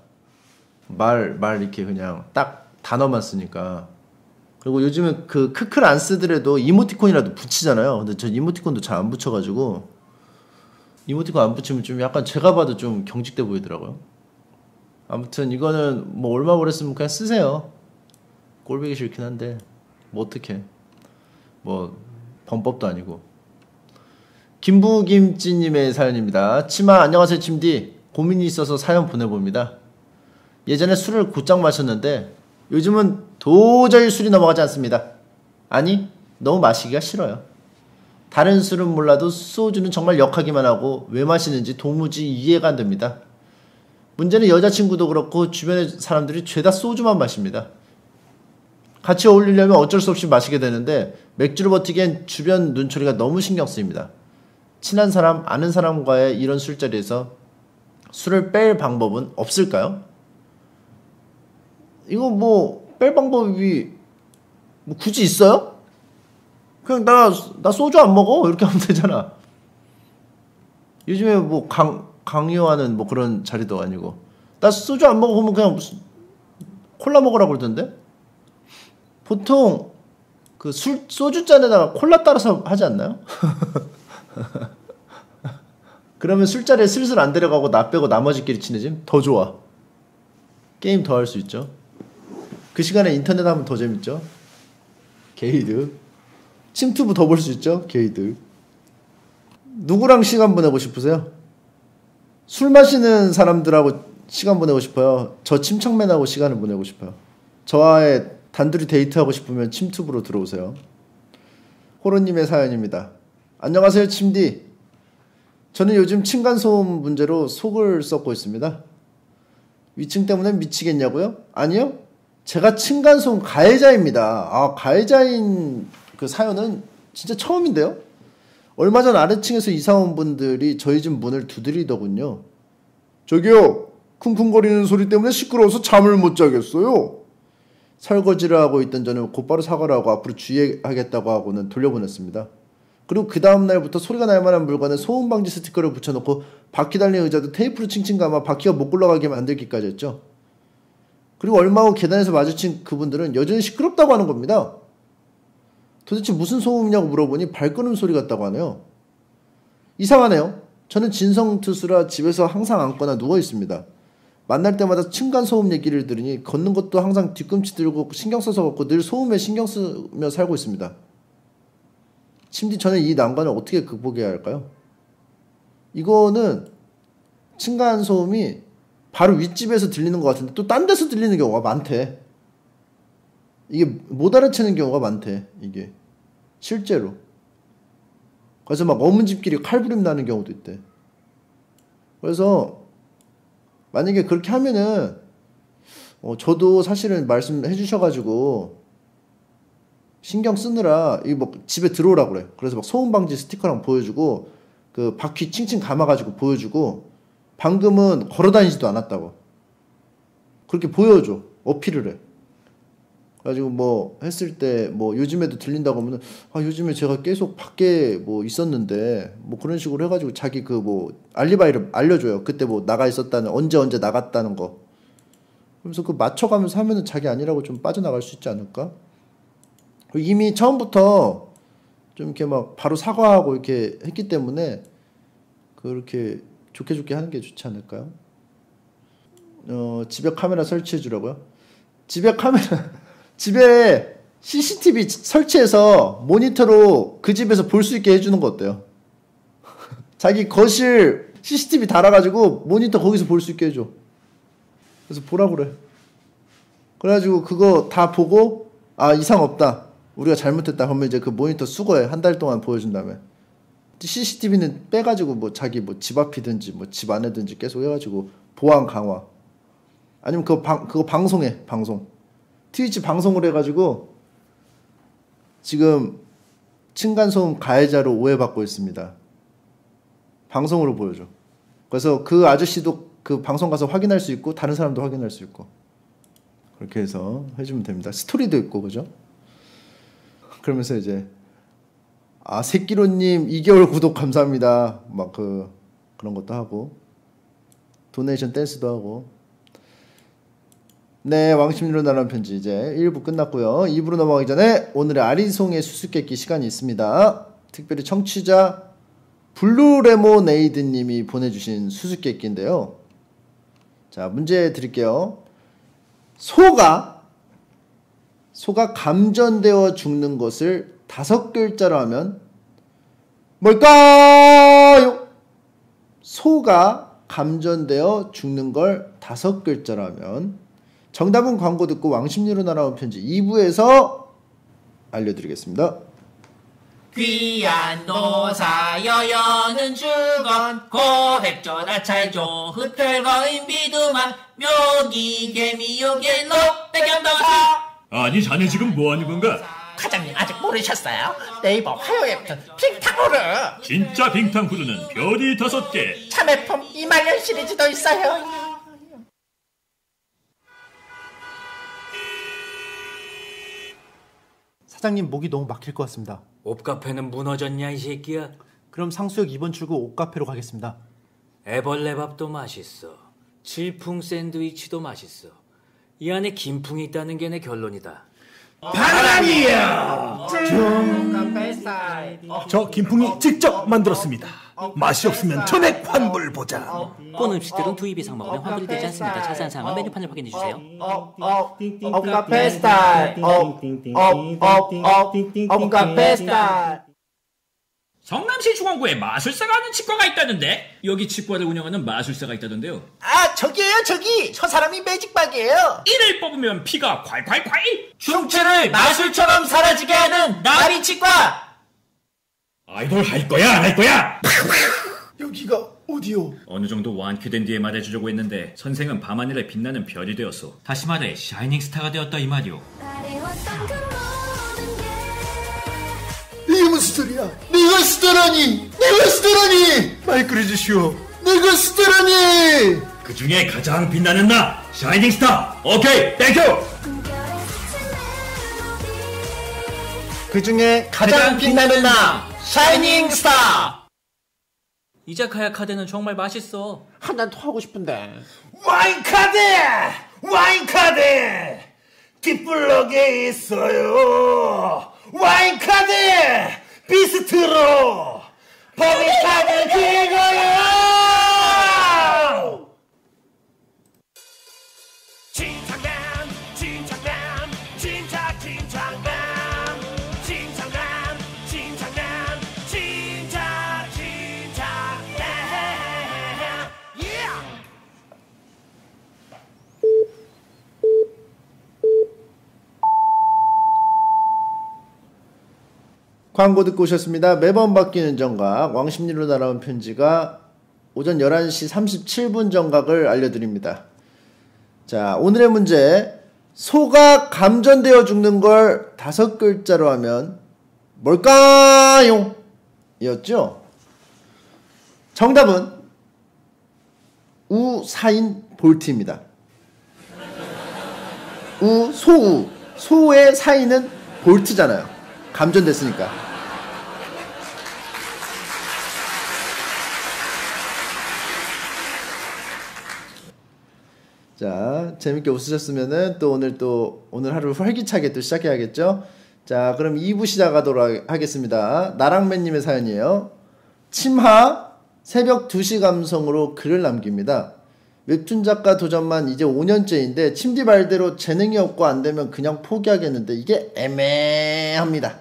Speaker 1: 말 이렇게 그냥 딱 단어만 쓰니까. 그리고 요즘에 그 크크를 안 쓰더라도 이모티콘이라도 붙이잖아요. 근데 저 이모티콘도 잘 안 붙여가지고 이모티콘 안 붙이면 좀 약간 제가 봐도 좀 경직돼 보이더라고요. 아무튼 이거는 뭐 얼마 오랬으면 그냥 쓰세요. 꼴보기 싫긴 한데 뭐 어떡해. 뭐 범법도 아니고. 김부김찌님의 사연입니다. 치마 안녕하세요 침디. 고민이 있어서 사연 보내봅니다. 예전에 술을 곧장 마셨는데 요즘은 도저히 술이 넘어가지 않습니다. 아니 너무 마시기가 싫어요. 다른 술은 몰라도 소주는 정말 역하기만 하고 왜 마시는지 도무지 이해가 안 됩니다. 문제는 여자친구도 그렇고 주변의 사람들이 죄다 소주만 마십니다. 같이 어울리려면 어쩔 수 없이 마시게 되는데 맥주로 버티기엔 주변 눈초리가 너무 신경 쓰입니다. 친한 사람, 아는 사람과의 이런 술자리에서 술을 뺄 방법은 없을까요? 이거 뭐 뺄 방법이 뭐 굳이 있어요? 그냥 나 소주 안 먹어 이렇게 하면 되잖아. 요즘에 뭐 강요하는 뭐 그런 자리도 아니고 나 소주 안 먹어 그러면 그냥 무슨 콜라 먹으라고 그러던데. 보통 그 소주잔에다가 콜라 따라서 하지 않나요? 그러면 술자리에 슬슬 안 데려가고 나 빼고 나머지끼리 친해지면 더 좋아. 게임 더 할 수 있죠. 그 시간에 인터넷 하면 더 재밌죠. 게이드 침투부 더 볼 수 있죠. 게이드. 누구랑 시간 보내고 싶으세요? 술 마시는 사람들하고 시간 보내고 싶어요? 저 침착맨하고 시간을 보내고 싶어요? 저와의 단둘이 데이트하고 싶으면 침투부로 들어오세요. 호로님의 사연입니다. 안녕하세요 침디. 저는 요즘 층간소음 문제로 속을 썩고 있습니다. 위층 때문에 미치겠냐고요? 아니요. 제가 층간소음 가해자입니다. 아, 가해자인 그 사연은 진짜 처음인데요? 얼마 전 아래층에서 이사 온 분들이 저희 집 문을 두드리더군요. 저기요, 쿵쿵거리는 소리 때문에 시끄러워서 잠을 못 자겠어요. 설거지를 하고 있던 저는 곧바로 사과를 하고 앞으로 주의하겠다고 하고는 돌려보냈습니다. 그리고 그 다음날부터 소리가 날 만한 물건에 소음방지 스티커를 붙여놓고 바퀴 달린 의자도 테이프로 칭칭 감아 바퀴가 못 굴러가게 만들기까지 했죠. 그리고 얼마 후 계단에서 마주친 그분들은 여전히 시끄럽다고 하는 겁니다. 도대체 무슨 소음이냐고 물어보니 발걸음 소리 같다고 하네요. 이상하네요. 저는 진성투수라 집에서 항상 앉거나 누워 있습니다. 만날 때마다 층간소음 얘기를 들으니 걷는 것도 항상 뒤꿈치 들고 신경 써서 걷고 늘 소음에 신경 쓰며 살고 있습니다. 침디 저는 이 난관을 어떻게 극복해야 할까요? 이거는 층간소음이 바로 윗집에서 들리는 것 같은데 또 딴 데서 들리는 경우가 많대. 이게 못 알아채는 경우가 많대. 이게 실제로. 그래서 막 어문 집끼리 칼부림 나는 경우도 있대. 그래서 만약에 그렇게 하면은 저도 사실은 말씀해 주셔가지고 신경 쓰느라 이 뭐 집에 들어오라 그래. 그래서 막 소음 방지 스티커랑 보여주고 그 바퀴 칭칭 감아가지고 보여주고 방금은 걸어다니지도 않았다고 그렇게 보여줘. 어필을 해. 그래가지고 뭐 했을 때 뭐 요즘에도 들린다고 하면은 아 요즘에 제가 계속 밖에 뭐 있었는데 뭐 그런 식으로 해가지고 자기 그 뭐 알리바이를 알려줘요. 그때 뭐 나가 있었다는 언제 나갔다는 거. 그러면서 그 맞춰가면서 하면은 자기 아니라고 좀 빠져나갈 수 있지 않을까? 이미 처음부터 좀 이렇게 막 바로 사과하고 이렇게 했기 때문에 그렇게 좋게 하는 게 좋지 않을까요? 집에 카메라 설치해 주라고요? 집에 CCTV 설치해서 모니터로 그 집에서 볼 수 있게 해주는 거 어때요? 자기 거실 CCTV 달아가지고 모니터 거기서 볼 수 있게 해줘. 그래서 보라 그래. 그래가지고 그거 다 보고 아 이상 없다. 우리가 잘못했다. 그러면 이제 그 모니터 수거해. 한 달 동안 보여준 다음에. CCTV는 빼가지고 뭐 자기 뭐 집 앞이든지 뭐 집 안에든지 계속 해가지고 보안 강화. 아니면 그거 방송해. 방송. 트위치 방송을 해가지고 지금 층간소음 가해자로 오해받고 있습니다. 방송으로 보여줘. 그래서 그 아저씨도 그 방송 가서 확인할 수 있고 다른 사람도 확인할 수 있고 그렇게 해서 해주면 됩니다. 스토리도 있고 그죠? 그러면서 이제 새끼로님 2개월 구독 감사합니다. 막 그런 것도 하고 도네이션 댄스도 하고. 네, 왕십리로 나눈 편지 이제 1부 끝났고요. 2부로 넘어가기 전에 오늘의 아리송의 수수께끼 시간이 있습니다. 특별히 청취자 블루레모네이드님이 보내주신 수수께끼인데요. 자, 문제 드릴게요. 소가 감전되어 죽는 것을 5글자로 하면 뭘까요? 소가 감전되어 죽는 걸 5글자로 하면. 정답은 광고 듣고 왕십리로 날아온 편지 2부에서 알려드리겠습니다.
Speaker 2: 귀한 노사여 여는 주건 고획전 아찰조 흡혈거인 비두만 묘기 개미 요괴노 백연도사.
Speaker 3: 아니 자네 지금 뭐하는 건가?
Speaker 2: 과장님 아직 모르셨어요? 네이버 화요에 붙은 빙탕후루
Speaker 3: 진짜 빙탕후루는 별이 5개
Speaker 2: 참외품 2만년 시리즈도 있어요.
Speaker 4: 사장님 목이 너무 막힐 것 같습니다.
Speaker 5: 옷카페는 무너졌냐 이 새끼야?
Speaker 4: 그럼 상수역 2번 출구 옷카페로 가겠습니다.
Speaker 5: 애벌레밥도 맛있어. 질풍 샌드위치도 맛있어. 이 안에 김풍이 있다는 게 내 결론이다.
Speaker 6: 바람이야! 저 김풍이 직접 만들었습니다. 맛이 없으면 전액 환불 보장.
Speaker 5: 본 음식들은 2입 이상 먹으면 환불이 되지 않습니다. 자세한 사항은 메뉴판을 확인해주세요.
Speaker 2: 오카페 스타일 오카페 스타일.
Speaker 7: 성남시 중원구에 마술사가 하는 치과가 있다는데 여기 치과를 운영하는 마술사가 있다던데요.
Speaker 2: 아 저기에요 저기 저 사람이 매직박이에요.
Speaker 7: 이를 뽑으면 피가 콸콸콸.
Speaker 2: 흉추를 마술처럼 사라지게 하는 나비치과.
Speaker 3: 아이돌 할 거야 안 할 거야?
Speaker 6: 여기가 어디요?
Speaker 7: 어느 정도 완쾌된 뒤에 말해주려고 했는데 선생은 밤하늘에 빛나는 별이 되었어. 다시 말해 샤이닝 스타가 되었다 이 말이오.
Speaker 6: 이게 무슨 소리야? 내가 스타라니! 마이크를 해주시오. 내가 스타라니!
Speaker 3: 그 중에 가장 빛나는 나 샤이닝 스타. 오케이 땡큐.
Speaker 2: 그 중에 가장 빛나는 나 샤이닝 스타.
Speaker 5: 이자카야 카드는 정말 맛있어.
Speaker 2: 한 잔 더 하고 싶은데.
Speaker 6: 와인카드! 뒷블럭에 있어요. 와인카드! 비스트로! 법인카드 그거요!
Speaker 1: 광고 듣고 오셨습니다. 매번 바뀌는 정각 왕십리로 날아온 편지가 오전 11시 37분 정각을 알려드립니다. 자, 오늘의 문제. 소가 감전되어 죽는 걸 5글자로 하면 뭘까요? 이었죠? 정답은 우사인 볼트입니다. 소우. 소의 사인은 볼트잖아요. 감전됐으니까. 자, 재밌게 웃으셨으면은 오늘 하루 활기차게 또 시작해야겠죠? 자, 그럼 2부 시작하도록 하겠습니다. 나랑맨님의 사연이에요. 침하 새벽 2시 감성으로 글을 남깁니다. 웹툰 작가 도전만 이제 5년째인데 침디 말대로 재능이 없고 안 되면 그냥 포기하겠는데 이게 애매합니다.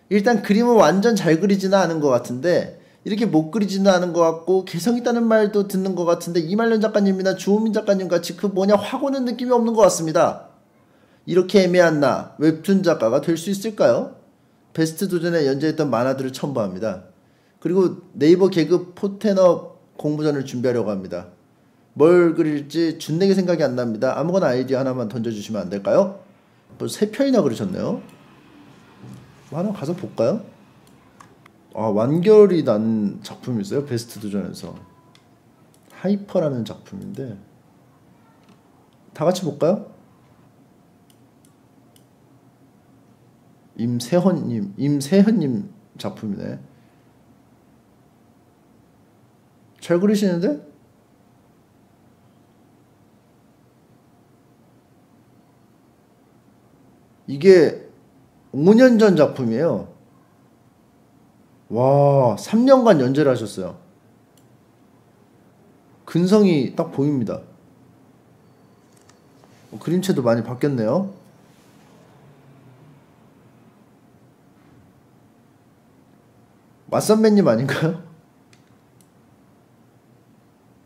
Speaker 1: 일단 그림은 완전 잘 그리지는 않은 것 같은데 이렇게 못 그리지는 않은 것 같고 개성 있다는 말도 듣는 것 같은데 이말년 작가님이나 주호민 작가님 같이 확 오는 느낌이 없는 것 같습니다. 이렇게 애매한 나 웹툰 작가가 될 수 있을까요? 베스트 도전에 연재했던 만화들을 첨부합니다. 그리고 네이버 개그 포텐업 공모전을 준비하려고 합니다. 뭘 그릴지 준내게 생각이 안 납니다. 아무거나 아이디어 하나만 던져주시면 안 될까요? 벌써 3편이나 그러셨네요. 뭐 하나 가서 볼까요? 아, 완결이 난 작품이 있어요. 베스트 도전에서 하이퍼라는 작품인데 다 같이 볼까요? 임세헌님 작품이네. 잘 그리시는데? 이게 5년 전 작품이에요. 와, 3년간 연재를 하셨어요. 근성이 딱 보입니다. 그림체도 많이 바뀌었네요. 맞선배님 아닌가요?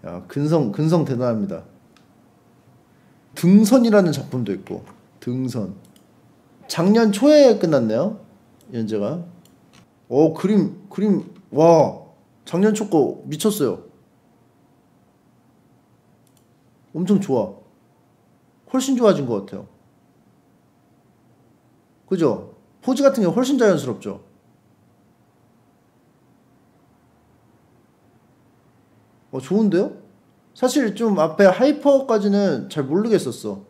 Speaker 1: 야, 근성 대단합니다. 등선이라는 작품도 있고, 등선. 작년 초에 끝났네요, 연재가. 그림, 와, 작년 초 거 미쳤어요. 엄청 좋아. 훨씬 좋아진 것 같아요. 그죠? 포즈 같은 게 훨씬 자연스럽죠? 좋은데요? 사실 좀 앞에 하이퍼까지는 잘 모르겠었어.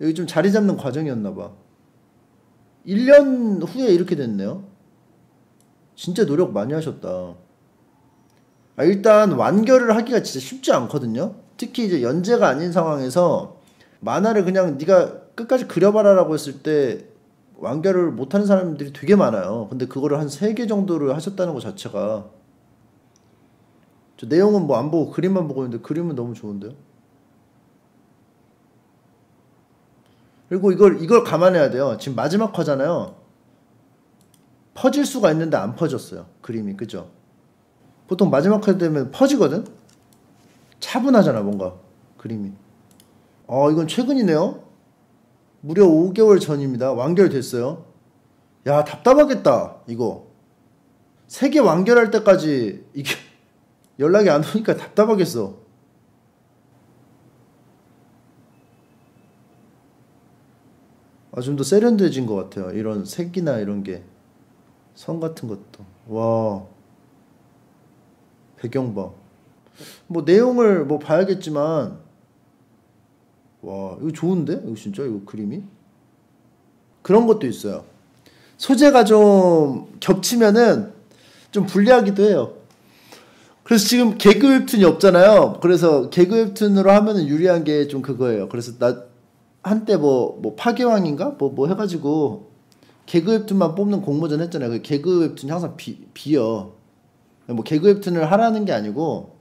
Speaker 1: 여기 좀 자리 잡는 과정이었나봐. 1년 후에 이렇게 됐네요. 진짜 노력 많이 하셨다. 일단 완결을 하기가 진짜 쉽지 않거든요. 특히 이제 연재가 아닌 상황에서 만화를 그냥 네가 끝까지 그려봐라라고 했을 때 완결을 못하는 사람들이 되게 많아요. 근데 그거를 한 3개 정도를 하셨다는 것 자체가, 저 내용은 뭐 안 보고 그림만 보고 있는데 그림은 너무 좋은데요. 그리고 이걸 감안해야 돼요. 지금 마지막 화잖아요. 퍼질 수가 있는데 안 퍼졌어요, 그림이. 그죠? 보통 마지막 화 되면 퍼지거든? 차분하잖아, 뭔가 그림이. 이건 최근이네요. 무려 5개월 전입니다. 완결됐어요. 야, 답답하겠다, 이거. 3개 완결할 때까지 이게 연락이 안 오니까 답답하겠어. 좀 더 세련돼진 것 같아요. 이런 색이나 이런 게. 선 같은 것도. 와. 배경 봐. 뭐 내용을 뭐 봐야겠지만, 와, 이거 좋은데? 이거 진짜 이거 그림이? 그런 것도 있어요. 소재가 좀 겹치면은 좀 불리하기도 해요. 그래서 지금 개그 웹툰이 없잖아요. 그래서 개그 웹툰으로 하면은 유리한 게 좀 그거예요. 그래서 나 한때 뭐 파괴왕인가? 뭐 해가지고 개그 웹툰만 뽑는 공모전 했잖아요. 그 개그 웹툰이 항상 비어. 뭐 개그 웹툰을 하라는 게 아니고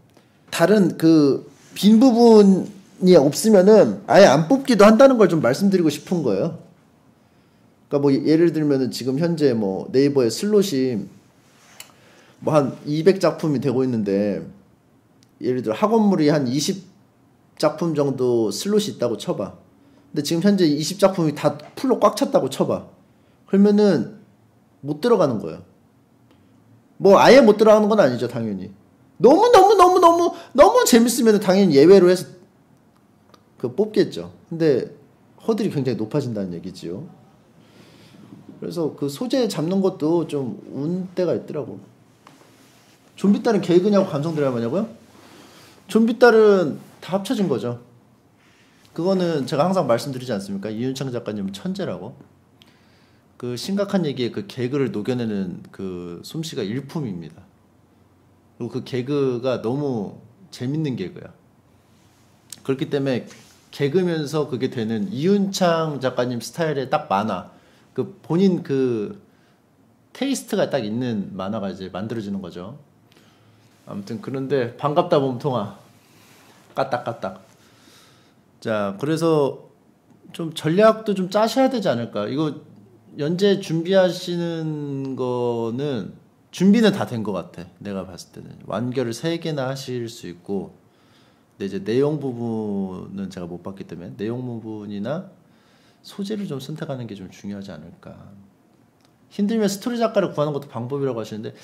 Speaker 1: 다른 그 빈 부분이 없으면은 아예 안 뽑기도 한다는 걸 좀 말씀드리고 싶은 거예요. 그러니까 뭐 예를 들면은 지금 현재 뭐 네이버에 슬롯이 뭐 한 200작품이 되고 있는데, 예를 들어 학원물이 한 20작품 정도 슬롯이 있다고 쳐봐. 근데 지금 현재 20작품이 다 풀로 꽉 찼다고 쳐봐. 그러면은 못 들어가는 거예요. 뭐 아예 못 들어가는 건 아니죠, 당연히. 너무 재밌으면 당연히 예외로 해서 그 뽑겠죠. 근데 허들이 굉장히 높아진다는 얘기지요. 그래서 그 소재 잡는 것도 좀 운때가 있더라고. 좀비딸은 개그냐고 감성 드라마냐고요? 좀비딸은 다 합쳐진 거죠. 그거는 제가 항상 말씀드리지 않습니까? 이윤창 작가님은 천재라고. 그 심각한 얘기에 그 개그를 녹여내는 그 솜씨가 일품입니다. 그리고 그 개그가 너무 재밌는 개그야. 그렇기 때문에 개그면서 그게 되는 이윤창 작가님 스타일의 딱 만화, 그 본인 그 테이스트가 딱 있는 만화가 이제 만들어지는 거죠. 아무튼 그런데 반갑다 몸통아. 까딱까딱. 자, 그래서 좀 전략도 좀 짜셔야 되지 않을까. 이거 연재 준비하시는 거는 준비는 다 된 것 같아. 내가 봤을 때는 완결을 3개나 하실 수 있고, 근데 이제 내용 부분은 제가 못 봤기 때문에 내용 부분이나 소재를 좀 선택하는 게 좀 중요하지 않을까. 힘들면 스토리 작가를 구하는 것도 방법이라고 하시는데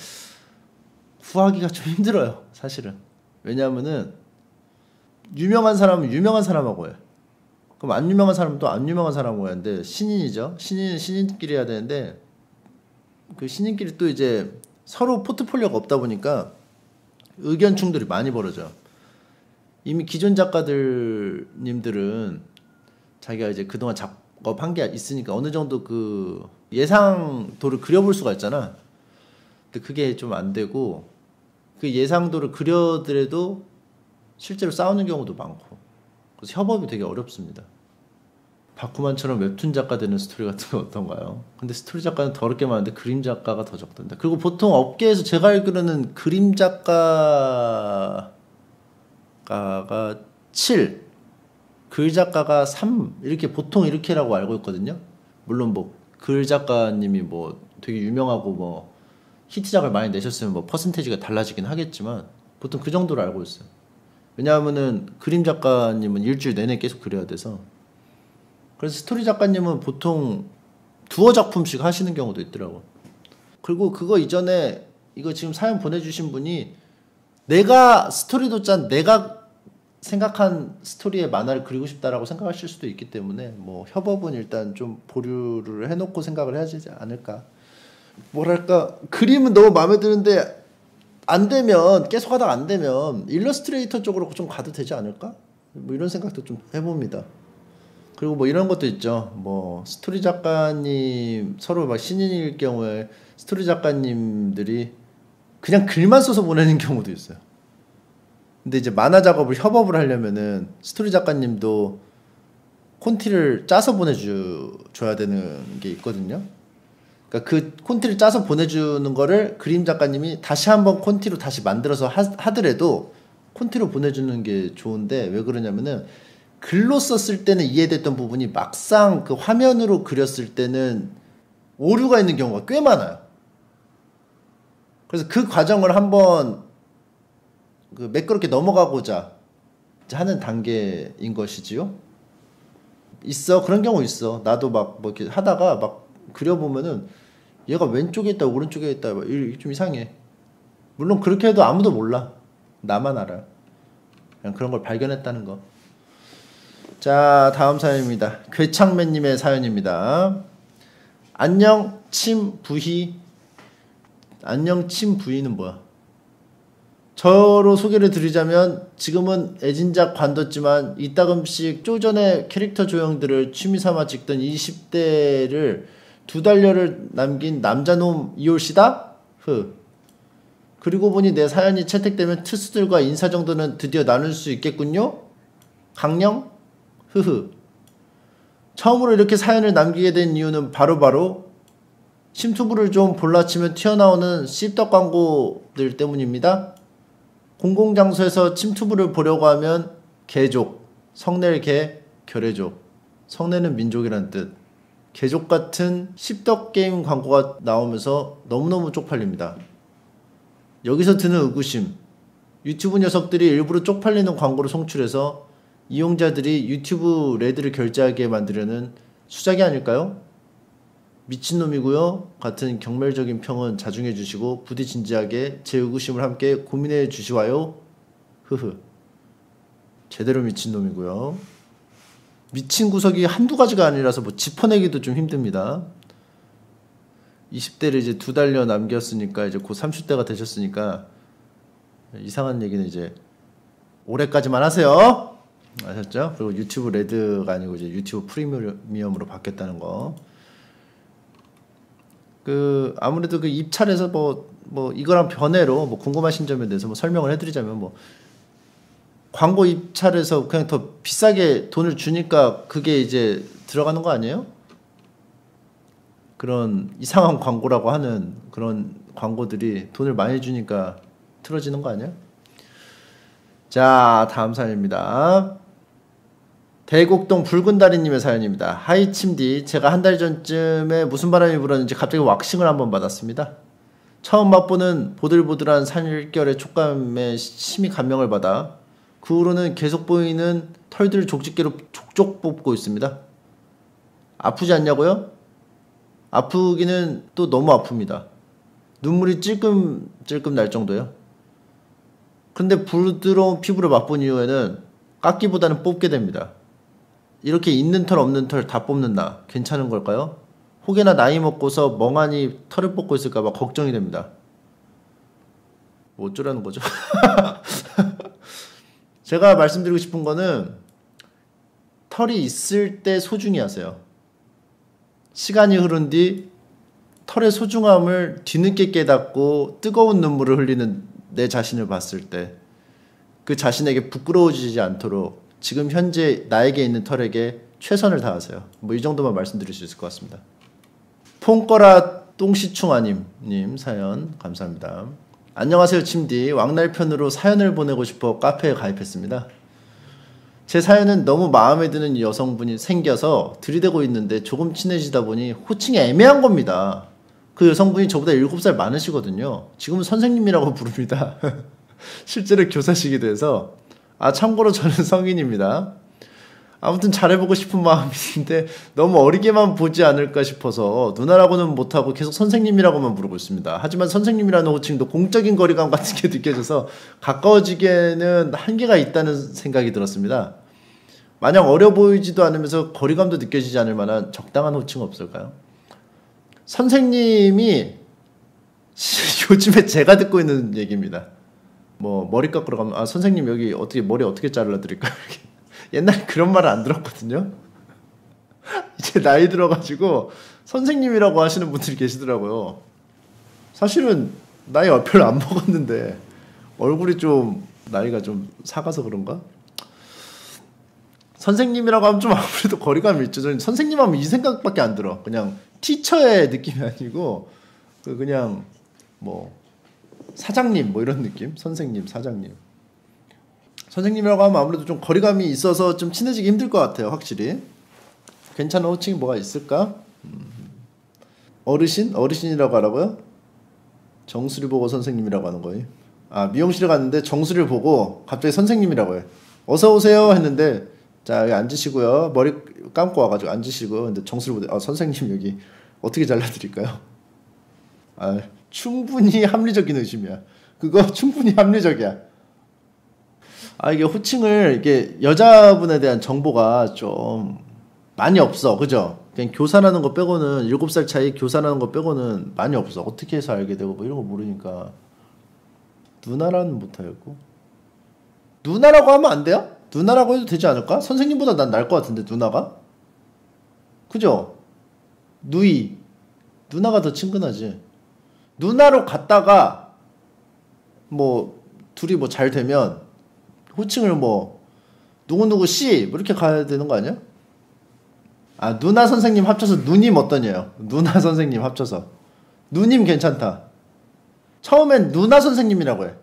Speaker 1: 구하기가 좀 힘들어요, 사실은. 왜냐하면은 유명한 사람은 유명한 사람하고 해. 그럼 안 유명한 사람은 또 안 유명한 사람하고 해야 하는데 신인이죠. 신인은 신인끼리 해야 되는데 그 신인끼리 또 이제 서로 포트폴리오가 없다 보니까 의견 충돌이 많이 벌어져. 이미 기존 작가들님들은 자기가 이제 그동안 작업한 게 있으니까 어느 정도 그 예상도를 그려볼 수가 있잖아. 근데 그게 좀 안 되고 그 예상도를 그려더라도 실제로 싸우는 경우도 많고 그래서 협업이 되게 어렵습니다. 바쿠만처럼 웹툰 작가 되는 스토리 같은 거 어떤가요? 근데 스토리 작가는 더럽게 많은데 그림 작가가 더 적던데. 그리고 보통 업계에서 제가 알기로는 그림 작가가 7, 글 작가가 3 이렇게 보통 이렇게라고 알고 있거든요. 물론 뭐 글 작가님이 뭐 되게 유명하고 뭐 히트작을 많이 내셨으면 뭐 퍼센테이지가 달라지긴 하겠지만 보통 그 정도로 알고 있어요. 왜냐하면은 그림 작가님은 일주일 내내 계속 그려야 돼서. 그래서 스토리 작가님은 보통 두어 작품씩 하시는 경우도 있더라고. 그리고 그거 이전에 이거 지금 사연 보내주신 분이 내가 스토리도 짠 내가 생각한 스토리의 만화를 그리고 싶다라고 생각하실 수도 있기 때문에 뭐 협업은 일단 좀 보류를 해놓고 생각을 해야 되지 않을까. 뭐랄까 그림은 너무 마음에 드는데 안 되면 계속 하다가 안 되면 일러스트레이터 쪽으로 좀 가도 되지 않을까? 뭐 이런 생각도 좀 해봅니다. 그리고 뭐 이런 것도 있죠. 뭐 스토리 작가님 서로 막 신인일 경우에 스토리 작가님들이 그냥 글만 써서 보내는 경우도 있어요. 근데 이제 만화 작업을 협업을 하려면은 스토리 작가님도 콘티를 짜서 보내줘야 되는 게 있거든요. 그러니까 그 콘티를 짜서 보내주는 거를 그림 작가님이 다시 한번 콘티로 다시 만들어서 하더라도 콘티로 보내주는 게 좋은데 왜 그러냐면은 글로 썼을 때는 이해됐던 부분이 막상 그 화면으로 그렸을 때는 오류가 있는 경우가 꽤 많아요. 그래서 그 과정을 한번 그 매끄럽게 넘어가고자 하는 단계인 것이지요. 있어. 그런 경우 있어. 나도 막 뭐 이렇게 하다가 막 그려보면은 얘가 왼쪽에 있다 오른쪽에 있다 좀 이상해. 물론 그렇게 해도 아무도 몰라. 나만 알아. 그냥 그런 걸 발견했다는 거. 자, 다음 사연입니다. 괴창맨님의 사연입니다. 안녕 침부희. 안녕 침부희는 뭐야? 저로 소개를 드리자면 지금은 애진작 관뒀지만 이따금씩 쪼전의 캐릭터 조형들을 취미삼아 찍던 20대를 2달여를 남긴 남자놈 이올시다? 그리고 보니 내 사연이 채택되면 트수들과 인사 정도는 드디어 나눌 수 있겠군요? 강령? 처음으로 이렇게 사연을 남기게 된 이유는 바로 심투부를 좀 볼라치면 튀어나오는 씹덕 광고들 때문입니다. 공공장소에서 침투부를 보려고 하면 개족, 성낼 개, 결의족. 성내는 민족이란 뜻. 개족 같은 씹덕 게임 광고가 나오면서 너무너무 쪽팔립니다. 여기서 드는 의구심. 유튜브 녀석들이 일부러 쪽팔리는 광고를 송출해서 이용자들이 유튜브 레드를 결제하게 만들려는 수작이 아닐까요? 미친놈이고요 같은 경멸적인 평은 자중해 주시고 부디 진지하게 제 의구심을 함께 고민해 주시와요. 제대로 미친놈이고요. 미친 구석이 한두 가지가 아니라서 뭐 짚어내기도 좀 힘듭니다. 20대를 이제 2달여 남겼으니까 이제 곧 30대가 되셨으니까 이상한 얘기는 이제 올해까지만 하세요. 아셨죠? 그리고 유튜브 레드가 아니고 이제 유튜브 프리미엄으로 바뀌었다는 거. 그 아무래도 그 입찰에서 뭐 이거랑 변해로 뭐 궁금하신 점에 대해서 뭐 설명을 해드리자면 뭐 광고 입찰에서 그냥 더 비싸게 돈을 주니까 그게 이제 들어가는 거 아니에요? 그런 이상한 광고라고 하는 그런 광고들이 돈을 많이 주니까 틀어지는 거 아니야? 자, 다음 사연입니다. 대곡동 붉은다리님의 사연입니다. 하이 침디, 제가 한 달 전쯤에 무슨 바람이 불었는지 갑자기 왁싱을 한번 받았습니다. 처음 맛보는 보들보들한 살결의 촉감에 심히 감명을 받아 그 후로는 계속 보이는 털들을 족집게로 족족 뽑고 있습니다. 아프지 않냐고요? 아프기는 또 너무 아픕니다. 눈물이 찔끔찔끔 날 정도요. 근데 부드러운 피부를 맛본 이후에는 깎기보다는 뽑게 됩니다. 이렇게 있는 털 없는 털 다 뽑는 나 괜찮은 걸까요? 혹여나 나이 먹고서 멍하니 털을 뽑고 있을까봐 걱정이 됩니다. 뭐 어쩌라는 거죠? 제가 말씀드리고 싶은 거는 털이 있을 때 소중히 하세요. 시간이 흐른 뒤 털의 소중함을 뒤늦게 깨닫고 뜨거운 눈물을 흘리는 내 자신을 봤을 때 그 자신에게 부끄러워지지 않도록 지금 현재 나에게 있는 털에게 최선을 다하세요. 뭐 이 정도만 말씀드릴 수 있을 것 같습니다. 폰거라 똥시충아님 사연 감사합니다. 안녕하세요 침디. 왕날편으로 사연을 보내고 싶어 카페에 가입했습니다. 제 사연은 너무 마음에 드는 여성분이 생겨서 들이대고 있는데 조금 친해지다 보니 호칭이 애매한 겁니다. 그 여성분이 저보다 7살 많으시거든요. 지금은 선생님이라고 부릅니다. 실제로 교사시기도 해서 참고로 저는 성인입니다. 아무튼 잘해보고 싶은 마음이 있는데 너무 어리게만 보지 않을까 싶어서 누나라고는 못하고 계속 선생님이라고만 부르고 있습니다. 하지만 선생님이라는 호칭도 공적인 거리감 같은 게 느껴져서 가까워지기에는 한계가 있다는 생각이 들었습니다. 마냥 어려 보이지도 않으면서 거리감도 느껴지지 않을 만한 적당한 호칭 없을까요? 선생님이 요즘에 제가 듣고 있는 얘기입니다. 뭐 머리 깎으러 가면 선생님 여기 어떻게 머리 어떻게 잘라드릴까요? 옛날에 그런 말을 안 들었거든요. 이제 나이 들어가지고 선생님이라고 하시는 분들이 계시더라고요. 사실은 나이 별로 안 먹었는데 얼굴이 좀 나이가 좀 작아서 그런가? 선생님이라고 하면 좀 아무래도 거리감이 있죠. 저는 선생님 하면 이 생각밖에 안 들어. 그냥 티처의 느낌이 아니고 그냥 뭐 사장님 뭐 이런 느낌? 선생님, 사장님. 선생님이라고 하면 아무래도 좀 거리감이 있어서 좀 친해지기 힘들 것 같아요. 확실히. 괜찮은 호칭이 뭐가 있을까? 어르신? 어르신이라고 하라고요? 정수리 보고 선생님이라고 하는 거예요. 미용실에 갔는데 정수리를 보고 갑자기 선생님이라고 해요. 어서 오세요 했는데 자 여기 앉으시고요. 머리 감고 와가지고 앉으시고 근데 정수리 보고 선생님 여기 어떻게 잘라드릴까요? 충분히 합리적인 의심이야. 그거 충분히 합리적이야. 이게 호칭을 이게 여자분에 대한 정보가 좀 많이 없어. 그죠? 그냥 교사라는 거 빼고는 7살 차이 교사라는 거 빼고는 많이 없어. 어떻게 해서 알게 되고 뭐 이런 거 모르니까. 누나라는 못하겠고. 누나라고 하면 안 돼요? 누나라고 해도 되지 않을까? 선생님보다 난 나을 것 같은데 누나가? 그죠? 누이. 누나가 더 친근하지. 누나로 갔다가 뭐 둘이 뭐 잘 되면 호칭을 뭐 누구누구 씨 뭐 이렇게 가야 되는 거 아니야? 누나 선생님 합쳐서 누님 어떠냐요? 누나 선생님 합쳐서 누님 괜찮다. 처음엔 누나 선생님이라고 해.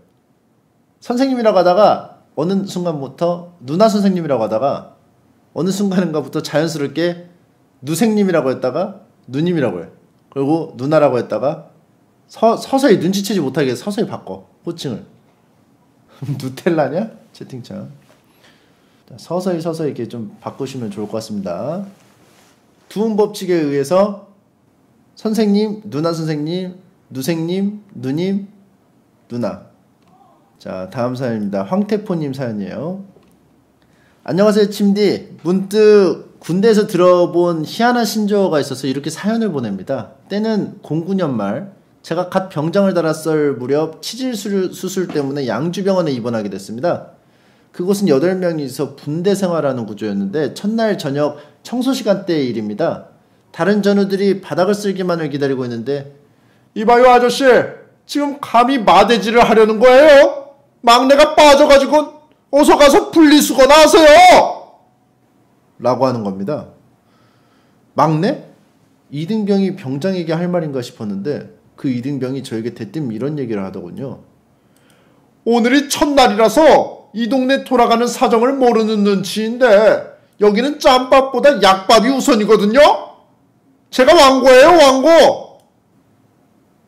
Speaker 1: 선생님이라고 하다가 어느 순간부터 누나 선생님이라고 하다가 어느 순간인가부터 자연스럽게 누생님이라고 했다가 누님이라고 해. 그리고 누나라고 했다가 서서히 눈치채지 못하게 서서히 바꿔 호칭을. 누텔라냐? 채팅창. 서서히 이렇게 좀 바꾸시면 좋을 것 같습니다. 두음 법칙에 의해서 선생님, 누나 선생님, 누생님, 누님, 누나. 자 다음 사연입니다. 황태포님 사연이에요. 안녕하세요 침디. 문득 군대에서 들어본 희한한 신조어가 있어서 이렇게 사연을 보냅니다. 때는 09년 말 제가 갓 병장을 달았을 무렵 치질 수술 때문에 양주병원에 입원하게 됐습니다. 그곳은 8명이서 분대 생활하는 구조였는데 첫날 저녁 청소 시간대의 일입니다. 다른 전우들이 바닥을 쓸기만을 기다리고 있는데
Speaker 6: 이봐요 아저씨, 지금 감히 마대질을 하려는 거예요? 막내가 빠져가지고 어서 가서 분리수거나 하세요!
Speaker 1: 라고 하는 겁니다. 막내? 이등병이 병장에게 할 말인가 싶었는데 그 이등병이 저에게 대뜸 이런 얘기를 하더군요.
Speaker 6: 오늘이 첫날이라서 이 동네 돌아가는 사정을 모르는 눈치인데 여기는 짬밥보다 약밥이 우선이거든요? 제가 왕고예요, 왕고!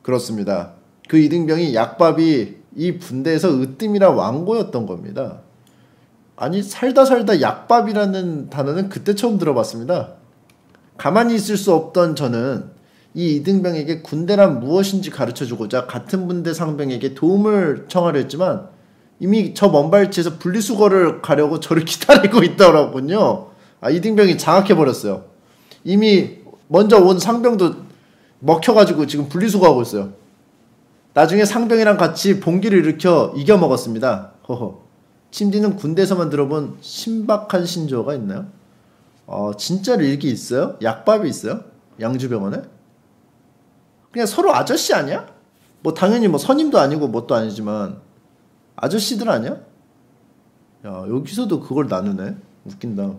Speaker 1: 그렇습니다. 그 이등병이 약밥이 이 분대에서 으뜸이라 왕고였던 겁니다. 아니 살다 약밥이라는 단어는 그때 처음 들어봤습니다. 가만히 있을 수 없던 저는 이 이등병에게 군대란 무엇인지 가르쳐주고자 같은 분대 상병에게 도움을 청하려 했지만 이미 저 먼 발치에서 분리수거를 가려고 저를 기다리고 있더라군요. 아, 이등병이 장악해버렸어요. 이미 먼저 온 상병도 먹혀가지고 지금 분리수거하고 있어요. 나중에 상병이랑 같이 봉기를 일으켜 이겨먹었습니다. 허허. 침디는 군대에서만 들어본 신박한 신조어가 있나요? 진짜로 일기 있어요? 약밥이 있어요? 양주병원에? 그냥 서로 아저씨 아니야? 뭐 당연히 뭐 선임도 아니고 뭣도 아니지만 아저씨들 아니야? 야, 여기서도 그걸 나누네. 웃긴다.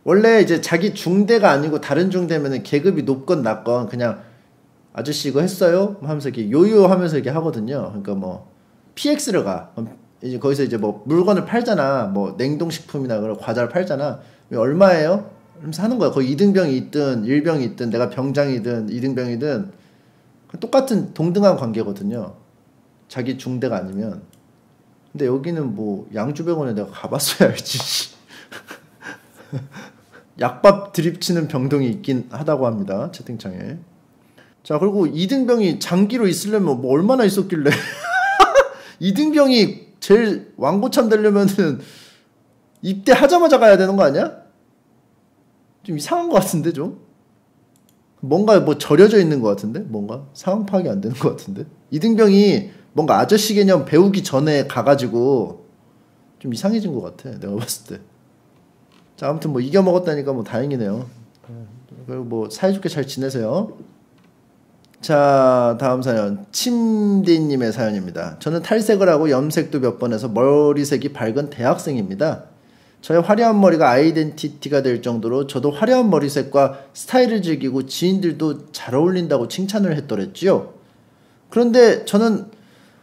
Speaker 1: 원래 이제 자기 중대가 아니고 다른 중대면은 계급이 높건 낮건 그냥 아저씨 이거 했어요? 하면서 이렇게 요요하면서 이렇게 하거든요. 그러니까 뭐 PX를 가. 이제 거기서 이제 뭐 물건을 팔잖아. 뭐 냉동식품이나 그런 과자를 팔잖아. 얼마예요? 하면서 하는 거야. 거의 2등병이 있든 1병이 있든 내가 병장이든 2등병이든 똑같은 동등한 관계거든요. 자기 중대가 아니면. 근데 여기는 뭐 양주병원에 내가 가봤어야 알지. 약밥 드립치는 병동이 있긴 하다고 합니다. 채팅창에. 자, 그리고 2등병이 장기로 있으려면 뭐 얼마나 있었길래 2등병이 제일 왕고참 되려면은 입대하자마자 가야 되는 거 아니야? 좀 이상한 것 같은데 좀? 뭔가 뭐 절여져 있는 것 같은데? 뭔가 상황 파악이 안 되는 것 같은데? 2등병이 뭔가 아저씨 개념 배우기 전에 가가지고 좀 이상해진 것 같아. 내가 봤을 때. 자, 아무튼 뭐 이겨먹었다니까 뭐 다행이네요. 그리고 뭐 사이좋게 잘 지내세요. 자, 다음 사연. 침디님의 사연입니다. 저는 탈색을 하고 염색도 몇 번 해서 머리색이 밝은 대학생입니다. 저의 화려한 머리가 아이덴티티가 될 정도로 저도 화려한 머리색과 스타일을 즐기고 지인들도 잘 어울린다고 칭찬을 했더랬지요. 그런데 저는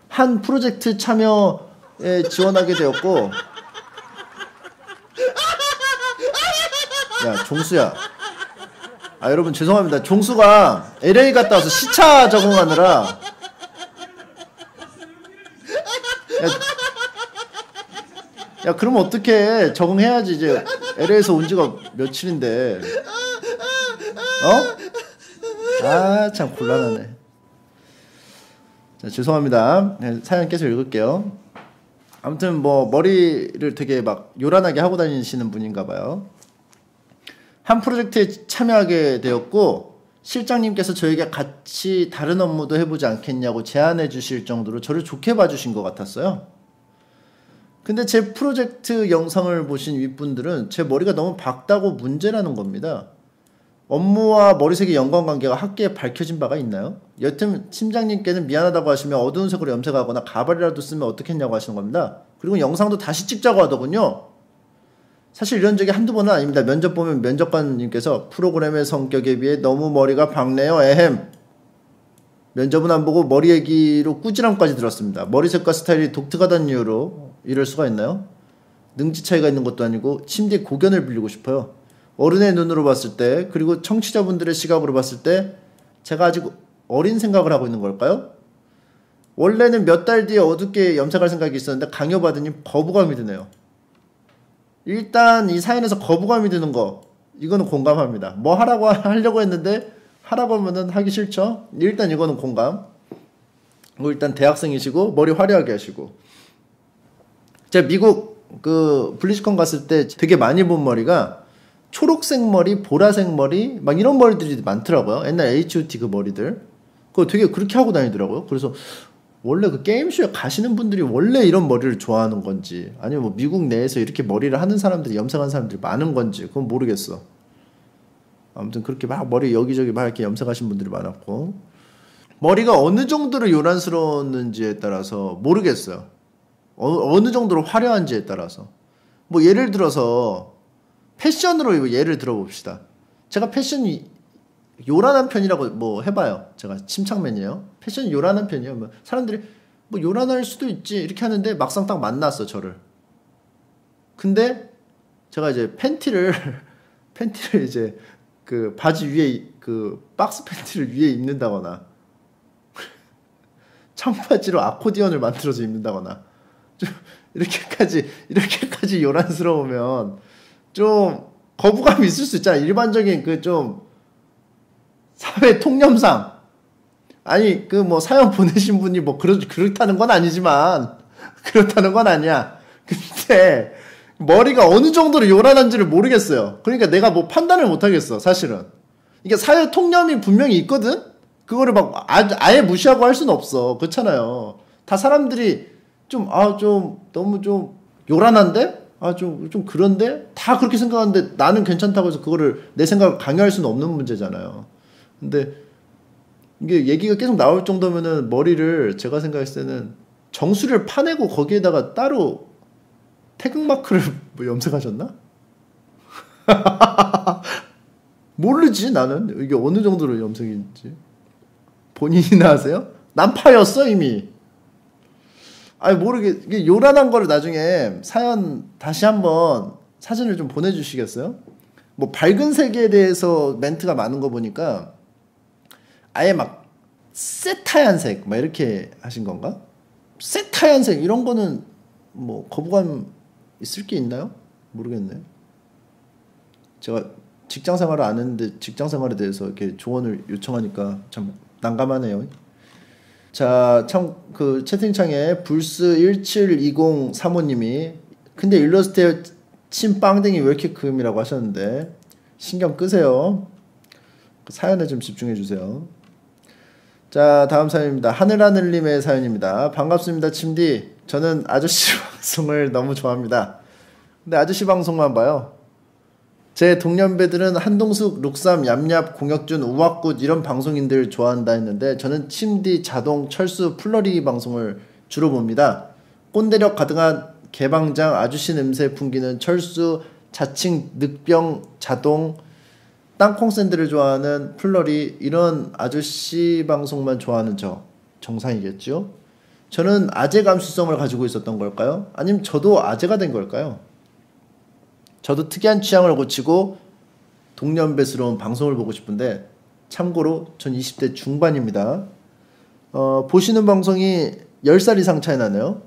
Speaker 1: 한 프로젝트 참여에 지원하게 되었고, 야, 종수야. 아, 여러분 죄송합니다. 종수가 LA 갔다 와서 시차 적응하느라 야, 그러면 어떡해. 적응해야지. 이제 LA에서 온 지가 며칠인데. 아, 참 곤란하네. 자, 죄송합니다. 사연 계속 읽을게요. 아무튼 뭐 머리를 되게 막 요란하게 하고 다니시는 분인가 봐요. 한 프로젝트에 참여하게 되었고 실장님께서 저에게 같이 다른 업무도 해보지 않겠냐고 제안해 주실 정도로 저를 좋게 봐주신 것 같았어요. 근데 제 프로젝트 영상을 보신 윗분들은 제 머리가 너무 밝다고 문제라는 겁니다. 업무와 머리색의 연관관계가 학계에 밝혀진 바가 있나요? 여튼 팀장님께는 미안하다고 하시며 어두운 색으로 염색하거나 가발이라도 쓰면 어떻겠냐고 하시는 겁니다. 그리고 영상도 다시 찍자고 하더군요. 사실 이런 적이 한두 번은 아닙니다. 면접 보면 면접관님께서 프로그램의 성격에 비해 너무 머리가 밝네요. 에헴. 면접은 안 보고 머리 얘기로 꾸지람까지 들었습니다. 머리색과 스타일이 독특하다는 이유로 이럴 수가 있나요? 능지 차이가 있는 것도 아니고 침대에 고견을 빌리고 싶어요. 어른의 눈으로 봤을 때, 그리고 청취자분들의 시각으로 봤을 때 제가 아직 어린 생각을 하고 있는 걸까요? 원래는 몇 달 뒤에 어둡게 염색할 생각이 있었는데 강요받으니 거부감이 드네요. 일단 이 사연에서 거부감이 드는 거, 이거는 공감합니다. 뭐 하려고 했는데 하라고 하면은 하기 싫죠? 일단 이거는 공감. 그리고 일단 대학생이시고 머리 화려하게 하시고. 제가 미국 그 블리즈컨 갔을 때 되게 많이 본 머리가 초록색 머리, 보라색 머리 막 이런 머리들이 많더라고요. 옛날 H.O.T 그 머리들. 그거 되게 그렇게 하고 다니더라고요. 그래서 원래 그 게임쇼에 가시는 분들이 원래 이런 머리를 좋아하는 건지, 아니면 뭐 미국 내에서 이렇게 머리를 하는 사람들이, 염색하는 사람들이 많은 건지 그건 모르겠어. 아무튼 그렇게 막 머리 여기저기 막 이렇게 염색하신 분들이 많았고, 머리가 어느 정도로 요란스러웠는지에 따라서 모르겠어요. 어느 정도로 화려한지에 따라서. 뭐 예를 들어서 패션으로 예를 들어봅시다. 제가 패션이 요란한 편이라고 뭐 해봐요. 제가 침착맨이에요. 패션이 요란한 편이에요. 뭐 사람들이 뭐 요란할 수도 있지 이렇게 하는데 막상 딱 만났어 저를. 근데 제가 이제 팬티를 이제 그 바지 위에 그 박스 팬티를 위에 입는다거나 청바지로 아코디언을 만들어서 입는다거나 좀 이렇게까지 요란스러우면 좀 거부감이 있을 수 있잖아. 일반적인 그 좀 사회 통념상. 아니 그 뭐 사연 보내신 분이 뭐 그렇다는 건 아니지만 그렇다는 건 아니야. 근데 머리가 어느 정도로 요란한지를 모르겠어요. 그러니까 내가 뭐 판단을 못 하겠어, 사실은. 이게 사회 통념이 분명히 있거든? 그거를 막 아예 무시하고 할 수는 없어. 그렇잖아요. 다 사람들이 좀 너무 좀 요란한데? 좀 그런데? 다 그렇게 생각하는데 나는 괜찮다고 해서 그거를 내 생각을 강요할 수는 없는 문제잖아요. 근데 이게 얘기가 계속 나올 정도면은 머리를 제가 생각했을 때는 정수리를 파내고 거기에다가 따로 태극마크를 뭐 염색하셨나? 모르지 나는 이게 어느 정도로 염색인지. 본인이나 아세요? 난 파였어 이미. 아니 모르게 이게 요란한 거를 나중에 사연 다시 한번 사진을 좀 보내주시겠어요? 뭐 밝은 색에 대해서 멘트가 많은 거 보니까 아예 막 세타얀색 막 이렇게 하신 건가? 세타얀색 이런 거는 뭐 거부감 있을 게 있나요? 모르겠네. 제가 직장 생활을 안 했는데 직장 생활에 대해서 이렇게 조언을 요청하니까 참 난감하네요. 자, 참 그 채팅창에 불스 1720 사모님이 근데 일러스트에 침 빵댕이 왜 이렇게 금이라고 하셨는데 신경 끄세요. 그 사연에 좀 집중해 주세요. 자, 다음 사연입니다. 하늘하늘님의 사연입니다. 반갑습니다, 침디. 저는 아저씨 방송을 너무 좋아합니다. 근데 아저씨 방송만 봐요. 제 동년배들은 한동숙, 룩삼, 얌얌, 공혁준, 우악굿 이런 방송인들 좋아한다 했는데 저는 침디, 자동, 철수, 플러리 방송을 주로 봅니다. 꼰대력 가득한 개방장, 아저씨 냄새 풍기는 철수, 자칭, 늑병, 자동, 땅콩샌드를 좋아하는 플러리 이런 아저씨 방송만 좋아하는 저 정상이겠죠? 저는 아재 감수성을 가지고 있었던 걸까요? 아니면 저도 아재가 된 걸까요? 저도 특이한 취향을 고치고 동년배스러운 방송을 보고 싶은데 참고로 전 20대 중반입니다. 보시는 방송이 10살 이상 차이 나네요.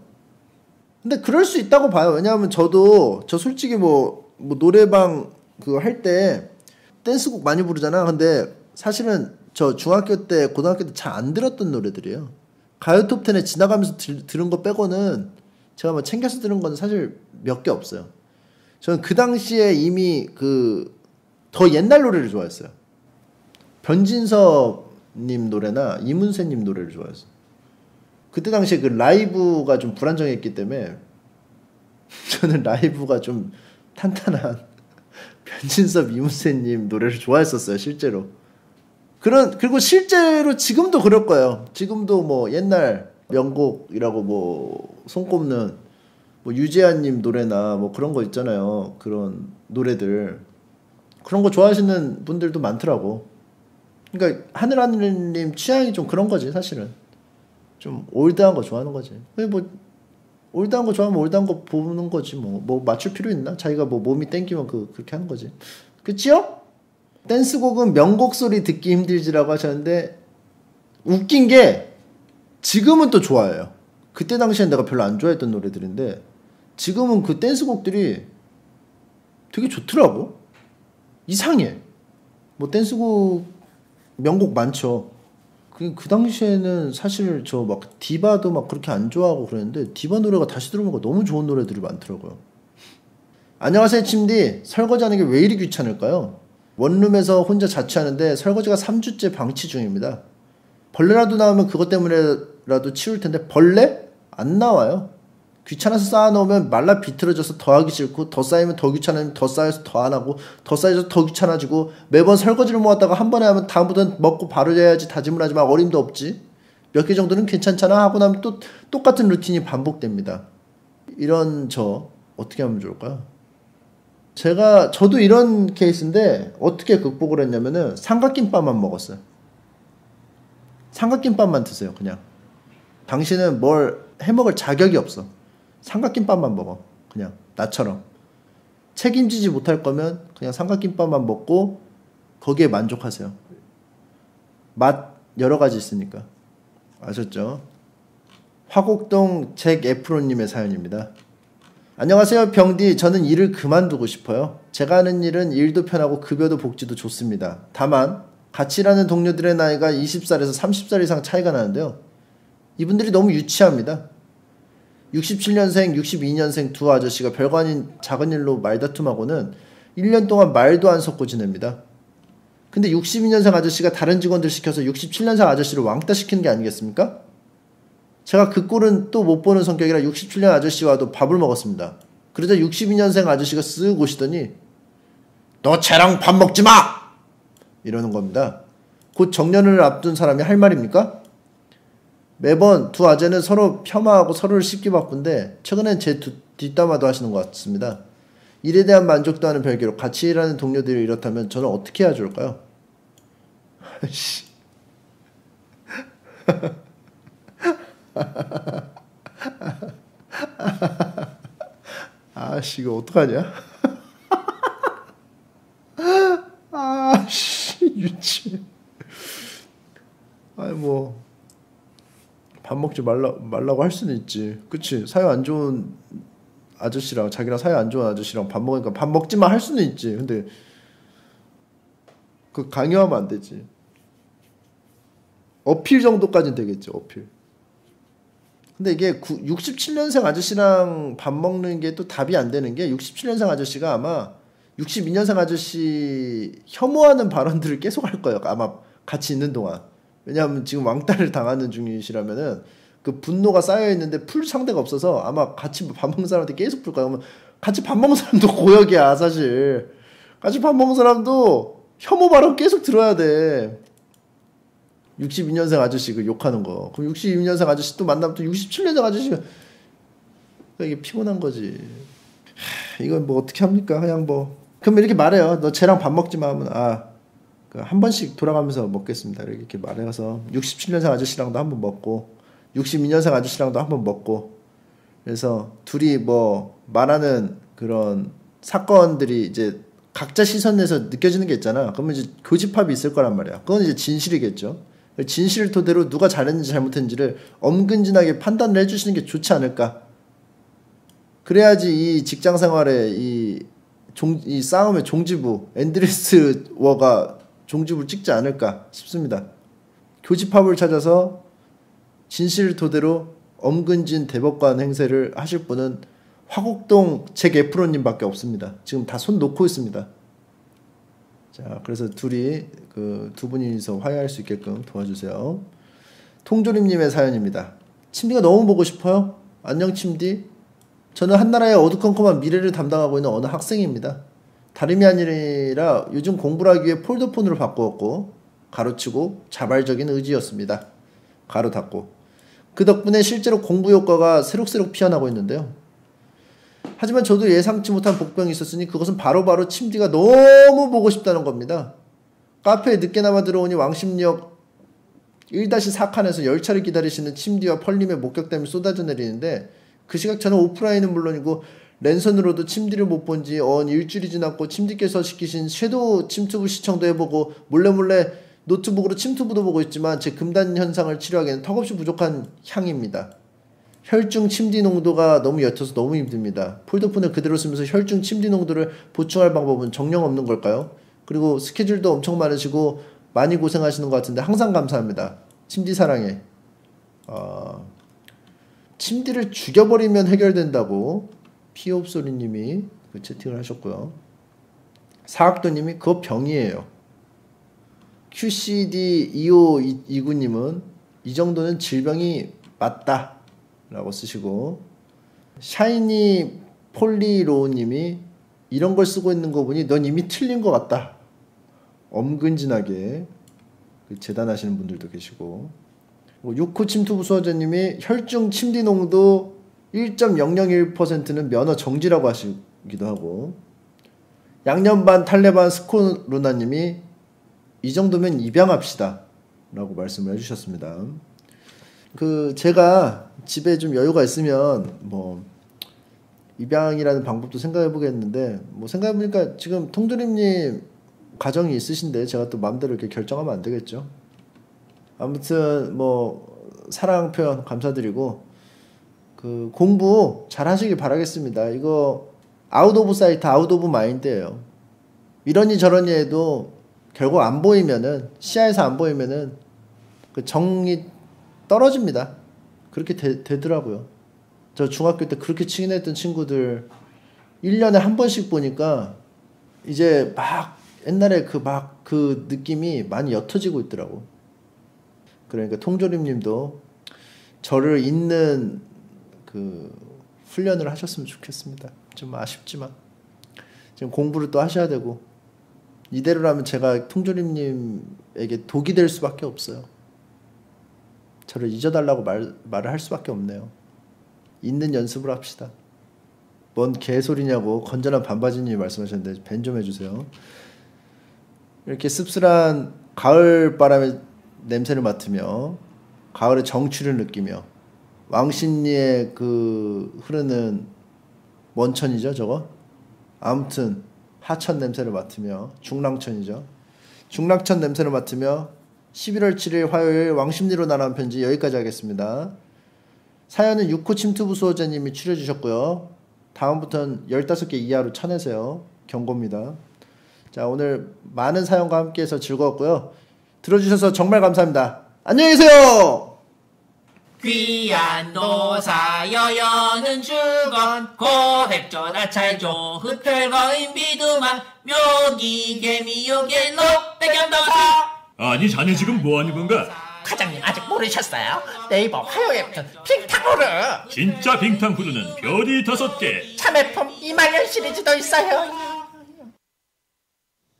Speaker 1: 근데 그럴 수 있다고 봐요. 왜냐하면 저 솔직히 뭐 노래방 그거 할 때 댄스곡 많이 부르잖아. 근데 사실은 저 중학교 때 고등학교 때 잘 안 들었던 노래들이에요. 가요 톱10에 지나가면서 들은 거 빼고는 제가 뭐 챙겨서 들은 건 사실 몇 개 없어요. 저는 그 당시에 이미 더 옛날 노래를 좋아했어요. 변진섭님 노래나 이문세님 노래를 좋아했어요. 그때 당시에 그 라이브가 좀 불안정했기 때문에 저는 라이브가 좀 탄탄한 변진섭, 이문세님 노래를 좋아했었어요, 실제로. 그리고 실제로 지금도 그럴 거예요. 지금도 뭐 옛날 명곡이라고 뭐 손꼽는 뭐 유재하님 노래나 뭐 그런 거 있잖아요. 그런 노래들. 그런 거 좋아하시는 분들도 많더라고. 그러니까 하늘하늘님 취향이 좀 그런 거지, 사실은. 좀 올드한 거 좋아하는 거지. 뭐 올드한 거 좋아하면 올드한 거 보는 거지 뭐. 뭐 맞출 필요 있나? 자기가 뭐 몸이 땡기면 그렇게 하는 거지. 그치요? 댄스곡은 명곡 소리 듣기 힘들지라고 하셨는데 웃긴 게 지금은 또 좋아해요. 그때 당시엔 내가 별로 안 좋아했던 노래들인데 지금은 그 댄스곡들이 되게 좋더라고. 이상해. 뭐 댄스곡 명곡 많죠. 그 당시에는 사실 저 막 디바도 막 그렇게 안 좋아하고 그랬는데 디바 노래가 다시 들어보니까 너무 좋은 노래들이 많더라고요. 안녕하세요, 침디. 설거지하는 게 왜 이리 귀찮을까요? 원룸에서 혼자 자취하는데 설거지가 3주째 방치 중입니다. 벌레라도 나오면 그것 때문에라도 치울 텐데 벌레? 안 나와요. 귀찮아서 쌓아놓으면 말라 비틀어져서 더 하기 싫고 더 쌓이면 더 귀찮으면 더 쌓여서 더 안 하고 더 쌓여서 더 귀찮아지고 매번 설거지를 모았다가 한 번에 하면 다음부터는 먹고 바로 해야지 다짐을 하지만 어림도 없지. 몇 개 정도는 괜찮잖아 하고 나면 또 똑같은 루틴이 반복됩니다. 이런 저 어떻게 하면 좋을까요? 저도 이런 케이스인데 어떻게 극복을 했냐면은 삼각김밥만 먹었어요. 삼각김밥만 드세요. 그냥 당신은 뭘 해먹을 자격이 없어. 삼각김밥만 먹어. 그냥 나처럼 책임지지 못할 거면 그냥 삼각김밥만 먹고 거기에 만족하세요. 맛 여러 가지 있으니까. 아셨죠? 화곡동 잭 에프로님의 사연입니다. 안녕하세요 병디. 저는 일을 그만두고 싶어요. 제가 하는 일은 일도 편하고 급여도 복지도 좋습니다. 다만 같이 일하는 동료들의 나이가 20살에서 30살 이상 차이가 나는데요. 이분들이 너무 유치합니다. 67년생, 62년생 두 아저씨가 별거 아닌 작은 일로 말다툼하고는 1년 동안 말도 안 섞고 지냅니다. 근데 62년생 아저씨가 다른 직원들 시켜서 67년생 아저씨를 왕따 시키는 게 아니겠습니까? 제가 그 꼴은 또 못 보는 성격이라 67년 아저씨와도 밥을 먹었습니다. 그러자 62년생 아저씨가 쓱 오시더니 너 쟤랑 밥 먹지 마! 이러는 겁니다. 곧 정년을 앞둔 사람이 할 말입니까? 매번 두 아재는 서로 폄하하고 서로를 씹기 바쁜데 최근엔 제 뒷담화도 하시는 것 같습니다. 일에 대한 만족도 하는 별개로 같이 일하는 동료들이 이렇다면 저는 어떻게 해야 좋을까요? 아씨 이거 어떡하냐? 아씨 유치해. 아니 뭐 밥 먹지 말라고 할 수는 있지. 그치? 사이 안 좋은 아저씨랑 자기랑 사이 안 좋은 아저씨랑 밥 먹으니까 밥 먹지 마 할 수는 있지. 근데 그 강요하면 안 되지. 어필 정도까지는 되겠지. 어필. 근데 이게 67년생 아저씨랑 밥 먹는 게 또 답이 안 되는 게 67년생 아저씨가 아마 62년생 아저씨 혐오하는 발언들을 계속 할 거예요. 아마 같이 있는 동안. 왜냐하면 지금 왕따를 당하는 중이시라면은 그 분노가 쌓여 있는데 풀 상대가 없어서 아마 같이 밥 먹는 사람한테 계속 풀 거야. 그러면 같이 밥 먹는 사람도 고역이야 사실. 같이 밥 먹는 사람도 혐오 발언 계속 들어야 돼. 62년생 아저씨 그 욕하는 거. 그럼 62년생 아저씨 또 만나면 또 67년생 아저씨가 이게 피곤한 거지. 이건 뭐 어떻게 합니까? 그냥 뭐 그럼 이렇게 말해요. 너 쟤랑 밥 먹지 마 하면 한 번씩 돌아가면서 먹겠습니다. 이렇게 말해서 67년생 아저씨랑도 한번 먹고 62년생 아저씨랑도 한번 먹고 그래서 둘이 뭐 말하는 그런 사건들이 이제 각자 시선 내서 느껴지는 게 있잖아. 그러면 이제 교집합이 있을 거란 말이야. 그건 이제 진실이겠죠. 진실을 토대로 누가 잘했는지 잘못했는지를 엄근진하게 판단을 해주시는 게 좋지 않을까. 그래야지 이 직장 생활에 이 싸움의 종지부 앤드레스 워가 종지부를 찍지 않을까 싶습니다. 교집합을 찾아서 진실을 토대로 엄근진 대법관 행세를 하실 분은 화곡동 잭 에프론님밖에 없습니다. 지금 다 손 놓고 있습니다. 자, 그래서 둘이 그 두 분이서 화해할 수 있게끔 도와주세요. 통조림님의 사연입니다. 침디가 너무 보고 싶어요. 안녕 침디. 저는 한나라의 어두컴컴한 미래를 담당하고 있는 어느 학생입니다. 다름이 아니라 요즘 공부를 하기 위해 폴더폰으로 바꾸었고 가로치고 자발적인 의지였습니다. 가로 닫고. 그 덕분에 실제로 공부 효과가 새록새록 피어나고 있는데요. 하지만 저도 예상치 못한 복병이 있었으니 그것은 바로 침디가 너무 보고 싶다는 겁니다. 카페에 늦게나마 들어오니 왕십리역 1-4칸에서 열차를 기다리시는 침디와 펄님의 목격담이 쏟아져 내리는데 그 시각 저는 오프라인은 물론이고 랜선으로도 침디를 못 본 지 일주일이 지났고 침디께서 시키신 섀도우 침투부 시청도 해보고 몰래 노트북으로 침투부도 보고 있지만 제 금단 현상을 치료하기에는 턱없이 부족한 향입니다. 혈중 침디 농도가 너무 옅어서 너무 힘듭니다. 폴더폰을 그대로 쓰면서 혈중 침디 농도를 보충할 방법은 정녕 없는 걸까요? 그리고 스케줄도 엄청 많으시고 많이 고생하시는 것 같은데 항상 감사합니다. 침디 사랑해. 침디를 죽여버리면 해결된다고 피옵소리님이 그 채팅을 하셨고요. 사학도님이 그거 병이에요. QCD2529님은 이 정도는 질병이 맞다 라고 쓰시고, 샤이니 폴리로우님이 이런 걸 쓰고 있는 거 보니 넌 이미 틀린 것 같다. 엄근진하게 재단하시는 분들도 계시고, 6호 침투부 수호자님이 혈중 침디 농도 1.001%는 면허 정지라고 하시기도 하고, 양념반 탈레반 스코루나님이 이 정도면 입양합시다 라고 말씀을 해주셨습니다. 제가 집에 좀 여유가 있으면 입양이라는 방법도 생각해 보겠는데, 생각해 보니까 지금 통조림님 가정이 있으신데 제가 또 마음대로 이렇게 결정하면 안 되겠죠. 아무튼 사랑 표현 감사드리고, 그 공부 잘 하시길 바라겠습니다. 이거 아웃 오브 사이트 아웃 오브 마인드예요. 이러니 저러니 해도 결국 안 보이면은 시야에서 안 보이면은 그 정이 떨어집니다. 그렇게 되더라고요. 저 중학교 때 그렇게 친했던 친구들 1년에 한 번씩 보니까 이제 막 옛날에 그 느낌이 많이 옅어지고 있더라고. 그러니까 통조림님도 저를 잇는 그 훈련을 하셨으면 좋겠습니다. 좀 아쉽지만 지금 공부를 또 하셔야 되고 이대로라면 제가 통조림님에게 독이 될 수밖에 없어요. 저를 잊어달라고 말을 할 수밖에 없네요. 있는 연습을 합시다. 뭔 개소리냐고 건전한 반바지님이 말씀하셨는데 밴 좀 해주세요. 이렇게 씁쓸한 가을 바람의 냄새를 맡으며 가을의 정취를 느끼며 왕십리의 그 흐르는 원천이죠 저거? 아무튼 하천 냄새를 맡으며 중랑천이죠. 중랑천 냄새를 맡으며 11월 7일 화요일 왕십리로 날아온 편지 여기까지 하겠습니다. 사연은 6호 침투부수호자님이 추려주셨고요. 다음부터는 15개 이하로 쳐내세요. 경고입니다. 자, 오늘 많은 사연과 함께해서 즐거웠고요. 들어주셔서 정말 감사합니다. 안녕히 계세요.
Speaker 2: 귀한 노사 여여는 주건 고획조 나찰조 흡혈거인 비두만 묘기 개미 요괴로 백염도사.
Speaker 3: 아니 자네 지금 뭐하는 건가?
Speaker 2: 과장님 아직 모르셨어요? 네이버 화요에 붙은 핑탕후르
Speaker 3: 진짜 빙탕후루는 별이 5개.
Speaker 2: 참외품 이말년 시리즈도 있어요.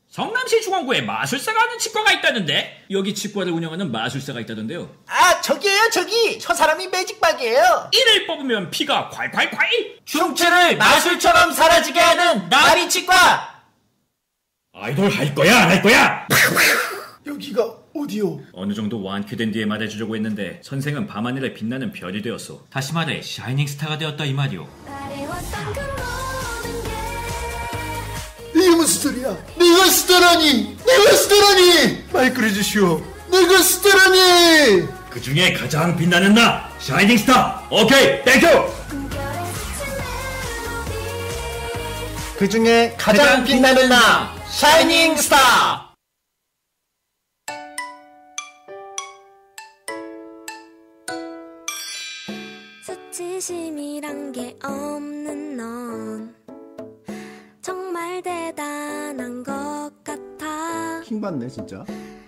Speaker 7: 성남시 중원구에 마술사가 하는 치과가 있다는데 여기 치과를 운영하는 마술사가 있다던데요.
Speaker 2: 아 저기에요 저기 저 사람이 매직박이에요.
Speaker 7: 이를 뽑으면 피가 콸콸콸.
Speaker 2: 흉추를 마술처럼 사라지게 하는 나비 치과.
Speaker 3: 아이돌 할 거야 안 할 거야?
Speaker 6: 여기가 어디요?
Speaker 7: 어느 정도 완쾌된 뒤에 말해주려고 했는데 선생은 밤하늘에 빛나는 별이 되었어. 다시 말해 샤이닝 스타가 되었다 이 말이오.
Speaker 6: 이게 무슨 소리야? 내가 스타라니! 내가 스타라니! 마이크를 주시오. 내가 스타라니!
Speaker 3: 그 중에 가장 빛나는 나 샤이닝 스타. 오케이 땡큐.
Speaker 2: 그 중에 가장 빛나는 나 샤이닝 스타.
Speaker 8: 수치심이란 게 없는 넌 정말 대단한 것 같아.
Speaker 1: 킹받네 진짜.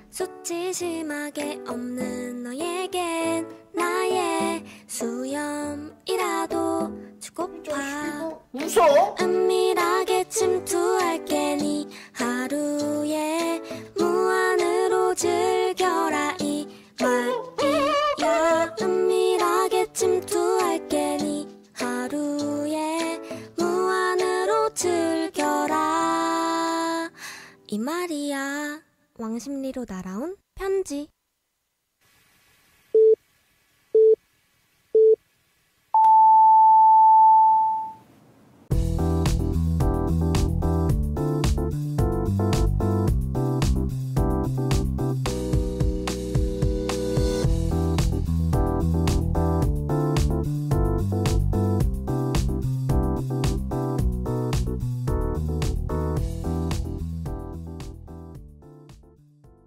Speaker 8: 수치심하게 없는 너에겐 나의 수염이라도 주고파.
Speaker 2: 웃어?
Speaker 8: 은밀하게 침투할게 네 하루에 무한으로 즐겨라 이 말이야. 은밀하게 침투할게 네 하루에 무한으로 즐겨라 이 말이야. 왕십리로 날아온 편지.